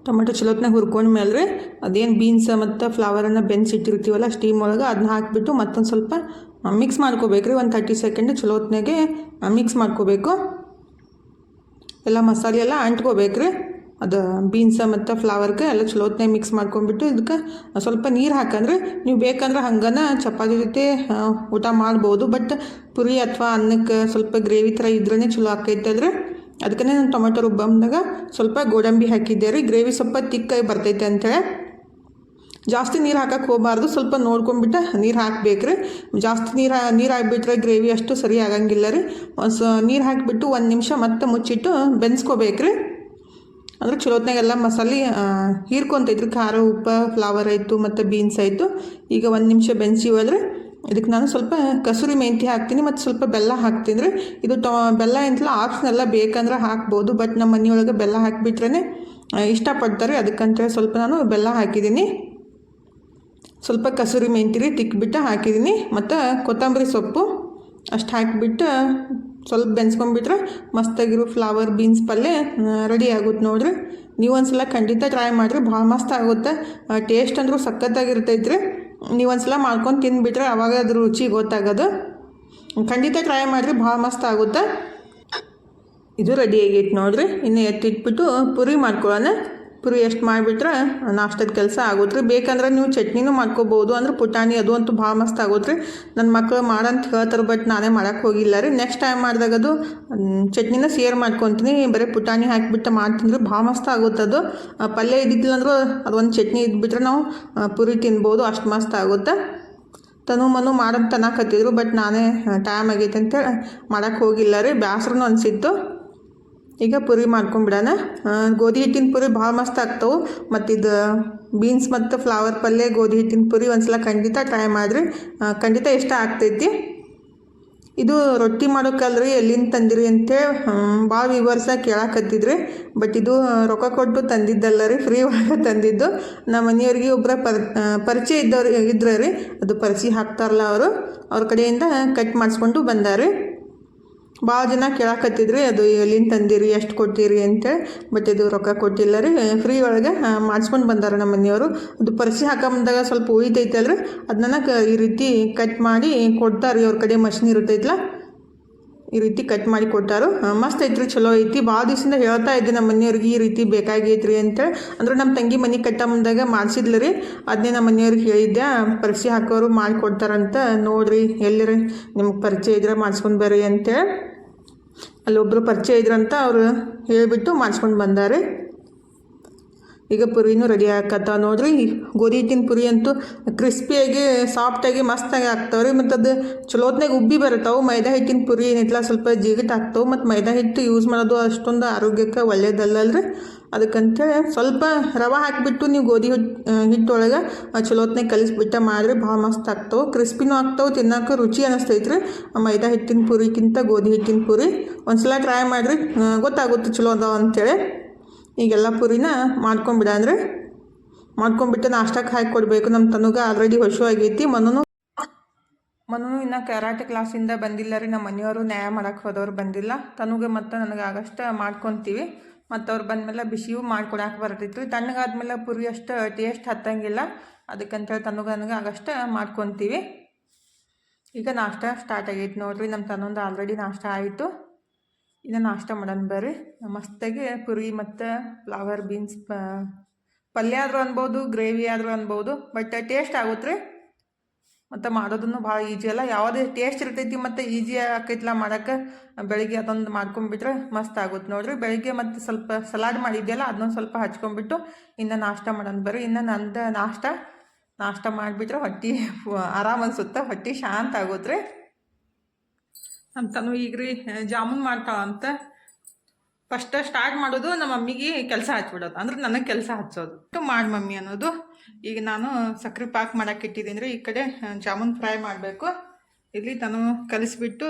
ಟೊಮೆಟೊ ಚಲೋತ್ನಾಗ ಹುರ್ಕೊಂಡ್ಮೇಲೆ ರೀ ಅದೇನು ಬೀನ್ಸ್ ಮತ್ತು ಫ್ಲವರನ್ನು ಬೆನ್ಸಿಟ್ಟಿರ್ತೀವಲ್ಲ ಸ್ಟೀಮ್ ಒಳಗೆ ಅದನ್ನ ಹಾಕಿಬಿಟ್ಟು ಮತ್ತೊಂದು ಸ್ವಲ್ಪ ಮಿಕ್ಸ್ ಮಾಡ್ಕೋಬೇಕ್ರಿ. ಒಂದು 30 ಸೆಕೆಂಡ್ ಚಲೋತ್ನಾಗೆ ಮಿಕ್ಸ್ ಮಾಡ್ಕೋಬೇಕು. ಎಲ್ಲ ಮಸಾಲೆ ಎಲ್ಲ ಅಂಟ್ಕೋಬೇಕ್ರಿ. ಅದು ಬೀನ್ಸ ಮತ್ತು ಫ್ಲವರ್ಗೆ ಎಲ್ಲ ಚಲೋತ್ನಾಗ ಮಿಕ್ಸ್ ಮಾಡ್ಕೊಂಡ್ಬಿಟ್ಟು ಇದಕ್ಕೆ ಸ್ವಲ್ಪ ನೀರು ಹಾಕಂದ್ರೆ ನೀವು ಬೇಕಂದ್ರೆ ಹಂಗನ ಚಪಾತಿ ಜೊತೆ ಊಟ ಮಾಡ್ಬೋದು. ಬಟ್ ಪುರಿ ಅಥವಾ ಅನ್ನಕ್ಕೆ ಸ್ವಲ್ಪ ಗ್ರೇವಿ ಥರ ಇದ್ರೇ ಚಲೋ ಆಕೈತೆ ಅಲ್ರಿ. ಅದಕ್ಕೆ ನಾನು ಟೊಮೆಟೊ ರುಬ್ಬಂದಾಗ ಸ್ವಲ್ಪ ಗೋಡಂಬಿ ಹಾಕಿದ್ದೆ ರೀ, ಗ್ರೇವಿ ಸ್ವಲ್ಪ ತಿಕ್ಕಾಗಿ ಬರ್ತೈತೆ ಅಂತೇಳಿ. ಜಾಸ್ತಿ ನೀರು ಹಾಕಕ್ಕೆ ಹೋಗಬಾರ್ದು, ಸ್ವಲ್ಪ ನೋಡ್ಕೊಂಡ್ಬಿಟ್ಟು ನೀರು ಹಾಕ್ಬೇಕ್ರಿ. ಜಾಸ್ತಿ ನೀರು ಹಾಕ್ಬಿಟ್ರೆ ಗ್ರೇವಿ ಅಷ್ಟು ಸರಿ ಆಗಂಗಿಲ್ಲ ರೀ. ನೀರು ಹಾಕಿಬಿಟ್ಟು 1 ನಿಮಿಷ ಮತ್ತೆ ಮುಚ್ಚಿಟ್ಟು ಬೆನ್ಸ್ಕೋಬೇಕ್ರಿ. ಅಂದ್ರೆ ಚಲೋತ್ನಾಗೆಲ್ಲ ಮಸಾಲೆ ಹೀರ್ಕೊಂತೈತ್ರಿ. ಖಾರ, ಉಪ್ಪು, ಫ್ಲವರ್ ಆಯಿತು ಮತ್ತು ಬೀನ್ಸ್ ಆಯಿತು. ಈಗ 1 ನಿಮಿಷ ಬೆನ್ಸಿವಲ್ರಿ. ಇದಕ್ಕೆ ನಾನು ಸ್ವಲ್ಪ ಕಸೂರಿ ಮೆಂತ್ಯ ಹಾಕ್ತೀನಿ ಮತ್ತು ಸ್ವಲ್ಪ ಬೆಲ್ಲ ಹಾಕ್ತೀನಿ ರೀ. ಇದು ಬೆಲ್ಲ ಎಂತಲ್ಲ ಆಪ್ಷನಲ್ಲ, ಬೇಕಂದ್ರೆ ಹಾಕ್ಬೋದು. ಬಟ್ ನಮ್ಮ ಮನೆಯೊಳಗೆ ಬೆಲ್ಲ ಹಾಕಿಬಿಟ್ರೇ ಇಷ್ಟಪಡ್ತಾರೆ, ಅದಕ್ಕಂತೇಳಿ ಸ್ವಲ್ಪ ನಾನು ಬೆಲ್ಲ ಹಾಕಿದ್ದೀನಿ. ಸ್ವಲ್ಪ ಕಸೂರಿ ಮೆಂತ್ಯ ರೀ ತಿಕ್ಬಿಟ್ಟು ಹಾಕಿದ್ದೀನಿ. ಮತ್ತು ಕೊತ್ತಂಬರಿ ಸೊಪ್ಪು ಅಷ್ಟು ಹಾಕಿಬಿಟ್ಟು ಸ್ವಲ್ಪ ಬೆನ್ಸ್ಕೊಂಡ್ಬಿಟ್ರೆ ಮಸ್ತಾಗಿರೋ ಫ್ಲವರ್ ಬೀನ್ಸ್ ಪಲ್ಯ ರೆಡಿ ಆಗುತ್ತೆ ನೋಡಿರಿ. ನೀವು ಒಂದ್ಸಲ ಖಂಡಿತ ಟ್ರೈ ಮಾಡಿರಿ, ಭಾಳ ಮಸ್ತ್ ಆಗುತ್ತೆ. ಟೇಸ್ಟ್ ಅಂದರೂ ಸಖತ್ತಾಗಿರ್ತೈತ್ರಿ. ನೀವು ಒಂದ್ಸಲ ಮಾಡ್ಕೊಂಡು ತಿಂದುಬಿಟ್ರೆ ಅವಾಗ ಅದ್ರ ರುಚಿ ಗೊತ್ತಾಗೋದು. ಖಂಡಿತ ಟ್ರೈ ಮಾಡಿರಿ, ಭಾಳ ಮಸ್ತ್ ಆಗುತ್ತೆ. ಇದು ರೆಡಿ ಆಗೈತೆ ನೋಡಿರಿ. ಇನ್ನು ಎತ್ತಿಟ್ಬಿಟ್ಟು ಪುರಿ ಮಾಡ್ಕೊಳ್ಳೋಣ. ಪುರಿ ಎಷ್ಟು ಮಾಡಿಬಿಟ್ರೆ ನಾಷ್ಟದ ಕೆಲಸ ಆಗುತ್ತೆ ರೀ. ಬೇಕಂದ್ರೆ ನೀವು ಚಟ್ನಿನೂ ಮಾಡ್ಕೋಬೋದು, ಅಂದ್ರೆ ಪುಟಾಣಿ ಅದು ಅಂತೂ ಭಾಳ ಮಸ್ತ್ ಆಗುತ್ತೆ ರೀ. ನನ್ನ ಮಕ್ಕಳು ಮಾಡಂತ ಹೇಳ್ತಾರೆ, ಬಟ್ ನಾನೇ ಮಾಡೋಕ್ಕೆ ಹೋಗಿಲ್ಲ ರೀ. ನೆಕ್ಸ್ಟ್ ಟೈಮ್ ಮಾಡಿದಾಗ ಅದು ಚಟ್ನಿನ ಸೇರ್ ಮಾಡ್ಕೊತೀನಿ. ಬರೀ ಪುಟಾಣಿ ಹಾಕಿಬಿಟ್ಟು ಮಾಡ್ತೀನಿ ರೀ, ಭಾಳ ಮಸ್ತ್ ಆಗುತ್ತೆ ಅದು. ಪಲ್ಯ ಇದ್ದಿದ್ದಿಲ್ಲ ಅಂದ್ರೆ ಅದೊಂದು ಚಟ್ನಿ ಇದ್ಬಿಟ್ರೆ ನಾವು ಪುರಿ ತಿನ್ಬೋದು, ಅಷ್ಟು ಮಸ್ತ್ ಆಗುತ್ತೆ. ಮನು ಮಾಡಂತ ಅನ್ನಕತ್ತಿದ್ರು, ಬಟ್ ನಾನೇ ಟೈಮ್ ಆಗೈತೆ ಅಂತೇಳಿ ಮಾಡೋಕ್ಕೆ ಹೋಗಿಲ್ಲ ರೀ. ಬೇಸರನೂ ಅನಿಸಿತ್ತು. ಈಗ ಪುರಿ ಮಾಡ್ಕೊಂಬಿಡೋಣ. ಗೋಧಿ ಹಿಟ್ಟಿನ ಪುರಿ ಭಾಳ ಮಸ್ತ್ ಆಗ್ತವೆ. ಮತ್ತು ಇದು ಬೀನ್ಸ್ ಮತ್ತು ಫ್ಲವರ್ ಪಲ್ಯ, ಗೋಧಿ ಹಿಟ್ಟಿನ ಪುರಿ ಒಂದ್ಸಲ ಖಂಡಿತ ಟ್ರೈ ಮಾಡಿರಿ, ಖಂಡಿತ ಇಷ್ಟ ಆಗ್ತೈತಿ. ಇದು ರೊಟ್ಟಿ ಮಾಡೋಕ್ಕಲ್ರಿ ಎಲ್ಲಿಂದ ತಂದಿರಿ ಅಂತೇಳಿ ಭಾಳ ವಿವರ್ಸಾಗಿ ಕೇಳಾಕತ್ತಿದ್ರಿ. ಬಟ್ ಇದು ರೊಕ್ಕ ಕೊಟ್ಟು ತಂದಿದ್ದಲ್ಲ ರೀ, ಫ್ರೀ ಒಳಗೆ ತಂದಿದ್ದು. ನಮ್ಮ ಮನೆಯವ್ರಿಗೆ ಒಬ್ಬರ ಪರಿಚಯ ಇದ್ದವ್ರು ಇದ್ರೆ ರೀ, ಅದು ಪರಿಚಯ ಹಾಕ್ತಾರಲ್ಲ ಅವ್ರ ಕಡೆಯಿಂದ ಕಟ್ ಮಾಡಿಸ್ಕೊಂಡು ಬಂದಾರೆ. ಭಾಳ ಜನ ಕೇಳಾಕತ್ತಿದ್ರಿ ಅದು ಎಲ್ಲಿಂದ ತಂದಿರಿ, ಎಷ್ಟು ಕೊಟ್ಟಿರಿ ಅಂತೇಳಿ. ಬಟ್ ಇದು ರೊಕ್ಕ ಕೊಟ್ಟಿಲ್ಲ ರೀ, ಫ್ರೀ ಒಳಗೆ ಮಾಡಿಸ್ಕೊಂಡು ಬಂದಾರೆ ನಮ್ಮ ಮನೆಯವರು. ಅದು ಪರಿಚಯ ಹಾಕೊಂಬಂದಾಗ ಸ್ವಲ್ಪ ಉಳಿತೈತಲ್ರಿ, ಅದನ್ನ ಈ ರೀತಿ ಕಟ್ ಮಾಡಿ ಕೊಡ್ತಾರೆ. ಅವ್ರ ಕಡೆ ಮಷಿನ್ ಇರ್ತೈತಲ್ಲ, ಈ ರೀತಿ ಕಟ್ ಮಾಡಿ ಕೊಟ್ಟಾರು. ಮಸ್ತ್ ಐತ್ರಿ, ಚಲೋ ಐತಿ. ಭಾಳ ದಿವಸದಿಂದ ಹೇಳ್ತಾ ಇದ್ದೆ ನಮ್ಮ ಮನೆಯವ್ರಿಗೆ ಈ ರೀತಿ ಬೇಕಾಗೈತ್ರಿ ಅಂತೇಳಿ. ಅಂದ್ರೆ ನಮ್ಮ ತಂಗಿ ಮನೆ ಕಟ್ಟಂದಾಗ ಮಾಡಿಸಿದ್ಲು ರೀ, ಅದನ್ನೇ ನಮ್ಮ ಮನೆಯವ್ರಿಗೆ ಹೇಳಿದ್ದೆ, ಪರಿಚಯ ಹಾಕೋರು ಮಾಡಿಕೊಡ್ತಾರಂತ, ನೋಡಿರಿ ಎಲ್ಲರಿ ನಿಮ್ಗೆ ಪರಿಚಯ ಇದ್ರೆ ಮಾಡಿಸ್ಕೊಂಡು ಬರ್ರಿ ಅಂತೇಳಿ. ಅಲ್ಲೊಬ್ಬರು ಪರಿಚಯ ಇದ್ರಂತ ಅವರು ಹೇಳಿಬಿಟ್ಟು ಮಾಡಿಸ್ಕೊಂಡು ಬಂದಾರೆ. ಈಗ ಪುರಿನೂ ರೆಡಿ ಆಕತ್ತ ನೋಡ್ರಿ. ಗೋಧಿ ಹಿಟ್ಟಿನ ಪುರಿ ಅಂತೂ ಕ್ರಿಸ್ಪಿಯಾಗಿ ಸಾಫ್ಟಾಗಿ ಮಸ್ತಾಗಿ ಆಗ್ತಾವ್ರಿ. ಮತ್ತು ಅದು ಚಲೋತ್ನಾಗ ಉಬ್ಬಿ ಬರುತ್ತಾವೆ. ಮೈದಾ ಹಿಟ್ಟಿನ ಪುರಿ ಏನಿತ್ತಲ್ಲ ಸ್ವಲ್ಪ ಜಿಗಿಟ್ ಆಗ್ತಾವೆ. ಮತ್ತು ಮೈದಾ ಹಿಟ್ಟು ಯೂಸ್ ಮಾಡೋದು ಅಷ್ಟೊಂದು ಆರೋಗ್ಯಕ್ಕೆ ಒಳ್ಳೇದಲ್ಲಲ್ರಿ. ಅದಕ್ಕಂತೇಳಿ ಸ್ವಲ್ಪ ರವೆ ಹಾಕಿಬಿಟ್ಟು ನೀವು ಗೋಧಿ ಹಿಟ್ಟೊಳಗೆ ಚಲೋತ್ನಾಗ ಕಲಿಸ್ಬಿಟ್ಟು ಮಾಡಿರಿ, ಭಾಳ ಮಸ್ತ್ ಆಗ್ತಾವೆ. ಕ್ರಿಸ್ಪಿನೂ ಆಗ್ತಾವೆ, ತಿನ್ನೋಕೆ ರುಚಿ ಅನ್ನಿಸ್ತೈತ್ರಿ ಮೈದಾ ಹಿಟ್ಟಿನ ಪುರಿಗಿಂತ ಗೋಧಿ ಹಿಟ್ಟಿನ ಪುರಿ. ಒಂದ್ಸಲ ಟ್ರೈ ಮಾಡಿರಿ, ಗೊತ್ತಾಗುತ್ತೆ ಚಲೋ ಅದಾವ ಅಂಥೇಳಿ. ಈಗೆಲ್ಲ ಪುರಿನ ಮಾಡ್ಕೊಂಬಿಡಂದ್ರೆ ಮಾಡ್ಕೊಂಬಿಟ್ಟು ನಾಷ್ಟಕ್ಕೆ ಹಾಕಿ ಕೊಡಬೇಕು. ನಮ್ಮ ತನುಗ ಆಲ್ರೆಡಿ ಹೊಶು ಆಗೈತಿ. ಮನೂ ಇನ್ನು ಕರಾಟೆ ಕ್ಲಾಸಿಂದ ಬಂದಿಲ್ಲ ರೀ. ನಮ್ಮ ಮನೆಯವರು ನ್ಯಾಯ ಮಾಡೋಕ್ಕೆ ಹೋದವ್ರು ಬಂದಿಲ್ಲ. ತನುಗೆ ಮತ್ತು ನನಗೆ ಆಗಷ್ಟು ಮಾಡ್ಕೊತೀವಿ. ಮತ್ತು ಅವ್ರು ಬಂದಮೇಲೆ ಬಿಸಿಯೂ ಮಾಡ್ಕೊಡಕ್ಕೆ ಬರ್ತೈತಿ. ತಣ್ಣಗಾದ್ಮೇಲೆ ಪುರಿ ಅಷ್ಟು ಟೇಸ್ಟ್ ಹತ್ತಂಗಿಲ್ಲ, ಅದಕ್ಕಂತೇಳಿ ತನುಗೆ ನನಗೆ ಆಗಷ್ಟು ಮಾಡ್ಕೊತೀವಿ. ಈಗ ನಾಷ್ಟ ಸ್ಟಾರ್ಟ್ ಆಗೈತಿ ನೋಡಿರಿ. ನಮ್ಮ ತನ್ನೊಂದು ಆಲ್ರೆಡಿ ನಾಷ್ಟ ಆಯಿತು. ಇನ್ನು ನಾಷ್ಟ ಮಾಡೋಣ ಬರ್ರಿ. ಮಸ್ತಾಗಿ ಪುರಿ ಮತ್ತು ಫ್ಲವರ್ ಬೀನ್ಸ್ ಪಲ್ಯ ಆದರೂ ಅನ್ಬೋದು, ಗ್ರೇವಿ ಆದರೂ ಅನ್ಬೋದು. ಬಟ್ ಟೇಸ್ಟ್ ಆಗುತ್ತೆ ರೀ. ಮತ್ತು ಮಾಡೋದನ್ನು ಭಾಳ ಈಜಿ ಅಲ್ಲ, ಯಾವುದೇ ಟೇಸ್ಟ್ ಇರ್ತೈತಿ ಮತ್ತು ಈಜಿ ಆಕೈತಿಲ್ಲ ಮಾಡೋಕ್ಕೆ. ಬೆಳಿಗ್ಗೆ ಅದೊಂದು ಮಾಡ್ಕೊಂಬಿಟ್ರೆ ಮಸ್ತ್ ಆಗುತ್ತೆ ನೋಡಿರಿ. ಬೆಳಿಗ್ಗೆ ಮತ್ತು ಸ್ವಲ್ಪ ಸಲಾಡ್ ಮಾಡಿದ್ದೆಲ್ಲ ಅದನ್ನೊಂದು ಸ್ವಲ್ಪ ಹಚ್ಕೊಂಡ್ಬಿಟ್ಟು ಇನ್ನು ನಾಷ್ಟ ಮಾಡೋಣ ಬರ್ರಿ. ಇನ್ನು ನಂದು ನಾಷ್ಟ ಮಾಡಿಬಿಟ್ರೆ ಹೊಟ್ಟೆ ಆರಾಮ್ ಅನ್ಸುತ್ತೆ, ಹೊಟ್ಟೆ ಶಾಂತ ಆಗುತ್ತೆ ರೀ. ನಮ್ಮ ತನು ಈಗ ರೀ ಜಾಮೂನ್ ಮಾಡ್ತಾಳಂತ. ಫಸ್ಟ್ ಸ್ಟಾರ್ಟ್ ಮಾಡೋದು ನಮ್ಮ ಮಮ್ಮಿಗೆ ಕೆಲಸ ಹಚ್ಬಿಡೋದು, ಅಂದ್ರೆ ನನಗೆ ಕೆಲಸ ಹಚ್ಚೋದು. ಮಾಡಿ ಮಮ್ಮಿ ಅನ್ನೋದು. ಈಗ ನಾನು ಸಕ್ಕರೆ ಪಾಕ್ ಮಾಡೋಕೆ ಇಟ್ಟಿದ್ದೀನಿ ರೀ. ಈ ಕಡೆ ಜಾಮೂನ್ ಫ್ರೈ ಮಾಡಬೇಕು. ಇಲ್ಲಿ ತನು ಕಲಿಸ್ಬಿಟ್ಟು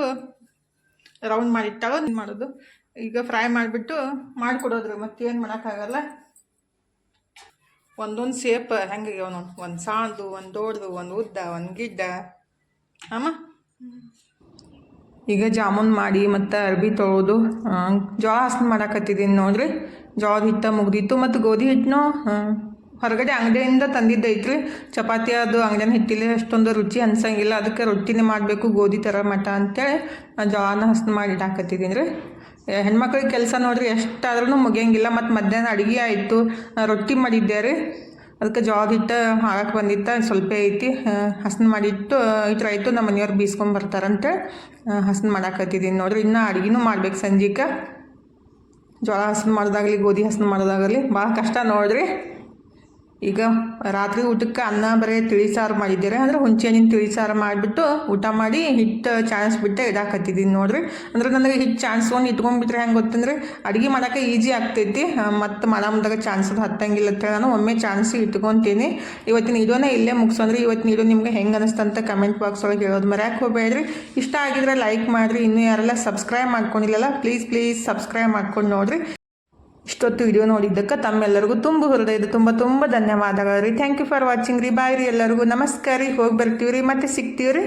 ರೌಂಡ್ ಮಾಡಿಟ್ಟಾಳು ಮಾಡೋದು. ಈಗ ಫ್ರೈ ಮಾಡಿಬಿಟ್ಟು ಮಾಡಿಕೊಡೋದ್ರಿ, ಮತ್ತೇನು ಮಾಡೋಕ್ಕಾಗಲ್ಲ. ಒಂದೊಂದು ಶೇಪ್ ಹೆಂಗೆ ನೋಡಿ, ಒಂದು ಸಾಣದು, ಒಂದು ದೊಡ್ಡದು, ಒಂದು ಉದ್ದ, ಒಂದು ಗಿಡ್ಡ. ಅಮ್ಮ ಈಗ ಜಾಮೂನ್ ಮಾಡಿ ಮತ್ತು ಅರ್ಬಿ ತೊಳೆದು ಜೋಳ ಹಸ್ನ ಮಾಡಾಕತ್ತಿದ್ದೀನಿ ನೋಡ್ರಿ. ಜೋಳದ ಹಿಟ್ಟು ಮುಗ್ದಿತ್ತು ಮತ್ತು ಗೋಧಿ ಹಿಟ್ಟನು ಹೊರಗಡೆ ಅಂಗಡಿಯಿಂದ ತಂದಿದ್ದೈತ್ರಿ. ಚಪಾತಿ ಅದು ಅಂಗಡಿನ ಹಿಟ್ಟಿಲ್ಲ ಅಷ್ಟೊಂದು ರುಚಿ ಅನ್ಸಂಗಿಲ್ಲ, ಅದಕ್ಕೆ ರೊಟ್ಟಿನೇ ಮಾಡಬೇಕು ಗೋಧಿ ಥರ ಮಠ ಅಂತೇಳಿ ಜೋಳನ ಹಸ್ನ ಮಾಡಿ ಇಡಾಕತ್ತಿದ್ದೀನಿ ರೀ. ಹೆಣ್ಮಕ್ಳಿಗೆ ಕೆಲಸ ನೋಡ್ರಿ ಎಷ್ಟಾದ್ರೂ ಮುಗಿಯಂಗಿಲ್ಲ. ಮತ್ತು ಮಧ್ಯಾಹ್ನ ಅಡುಗೆ ಆಯಿತು, ರೊಟ್ಟಿ ಮಾಡಿದ್ದೆ ರೀ. ಅದಕ್ಕೆ ಜೋಳದ ಹಿಟ್ಟು ಹಾಕಕ್ಕೆ ಬಂದಿತ್ತು, ಸ್ವಲ್ಪ ಐತಿ, ಹಸ್ನ ಮಾಡಿಟ್ಟು ಇಟ್ರಾಯ್ತು. ನಮ್ಮ ಮನೆಯವ್ರು ಬೀಸ್ಕೊಂಬರ್ತಾರಂತೆ ಹಸ್ನ ಮಾಡಾಕತ್ತಿದ್ದೀನಿ ನೋಡ್ರಿ. ಇನ್ನೂ ಅಡುಗೆನೂ ಮಾಡ್ಬೇಕು ಸಂಜೆಗೆ. ಜೋಳ ಹಸ್ನ ಮಾಡೋದಾಗಲಿ ಗೋಧಿ ಹಸ್ನ ಮಾಡೋದಾಗಲಿ ಭಾಳ ಕಷ್ಟ ನೋಡ್ರಿ. ಈಗ ರಾತ್ರಿ ಊಟಕ್ಕೆ ಅನ್ನ ಬರೀ ತಿಳಿ ಸಾರು ಮಾಡಿದ್ದೀರಿ, ಅಂದ್ರೆ ಹುಂಚೆಹಣ್ಣಿನ ತಿಳಿ ಸಾರು ಮಾಡಿಬಿಟ್ಟು ಊಟ ಮಾಡಿ ಹಿಟ್ಟು ಚಾಣಿಸ್ಬಿಟ್ಟೆ ಇಡಾಕತ್ತಿದ್ದೀನಿ ನೋಡ್ರಿ. ಅಂದ್ರೆ ನನಗೆ ಹಿಟ್ಟು ಚಾಣಿಸ್ಕೊಂಡು ಇಟ್ಕೊಂಡ್ಬಿಟ್ರೆ ಹೆಂಗೆ ಗೊತ್ತಂದ್ರೆ ಅಡುಗೆ ಮಾಡೋಕ್ಕೆ ಈಜಿ ಆಗ್ತೈತಿ, ಮತ್ತು ಮುಂದಾಗ ಚಾನ್ಸೋದು ಹತ್ತಂಗಿಲ್ಲ ಅಂತೇಳಿ ನಾನು ಒಮ್ಮೆ ಚಾಣಿಸಿ ಇಟ್ಕೊತೀನಿ. ಇವತ್ತಿನ ವಿಡಿಯೋನ ಇಲ್ಲೇ ಮುಗಿಸೋಂದ್ರೆ ಇವತ್ತಿನ ವಿಡಿಯೋ ನಿಮ್ಗೆ ಹೆಂಗೆ ಅನಿಸ್ತಂತ ಕಮೆಂಟ್ ಬಾಕ್ಸ್ ಒಳಗೆ ಹೇಳೋದು ಮರ್ಯಾಕೆ ಹೋಗಬೇಡ್ರಿ. ಇಷ್ಟ ಆಗಿದ್ರೆ ಲೈಕ್ ಮಾಡಿರಿ, ಇನ್ನೂ ಯಾರೆಲ್ಲ ಸಬ್ಸ್ಕ್ರೈಬ್ ಮಾಡ್ಕೊಂಡಿಲ್ಲಲ್ಲ ಪ್ಲೀಸ್ ಸಬ್ಸ್ಕ್ರೈಬ್ ಮಾಡ್ಕೊಂಡು ನೋಡಿರಿ. ಇಷ್ಟೊತ್ತು ವಿಡಿಯೋ ನೋಡಿದ್ದಕ್ಕೆ ತಮ್ಮೆಲ್ಲರಿಗೂ ತುಂಬ ಹೃದಯದ ತುಂಬ ಧನ್ಯವಾದಗಳು ರೀ. ಥ್ಯಾಂಕ್ ಯು ಫಾರ್ ವಾಚಿಂಗ್ ರೀ. ಬಾಯ್ ರೀ ಎಲ್ಲರಿಗೂ. ನಮಸ್ಕಾರ ರೀ. ಹೋಗಿ ಬರ್ತೀವಿ ರೀ, ಮತ್ತೆ ಸಿಗ್ತೀವಿ ರೀ.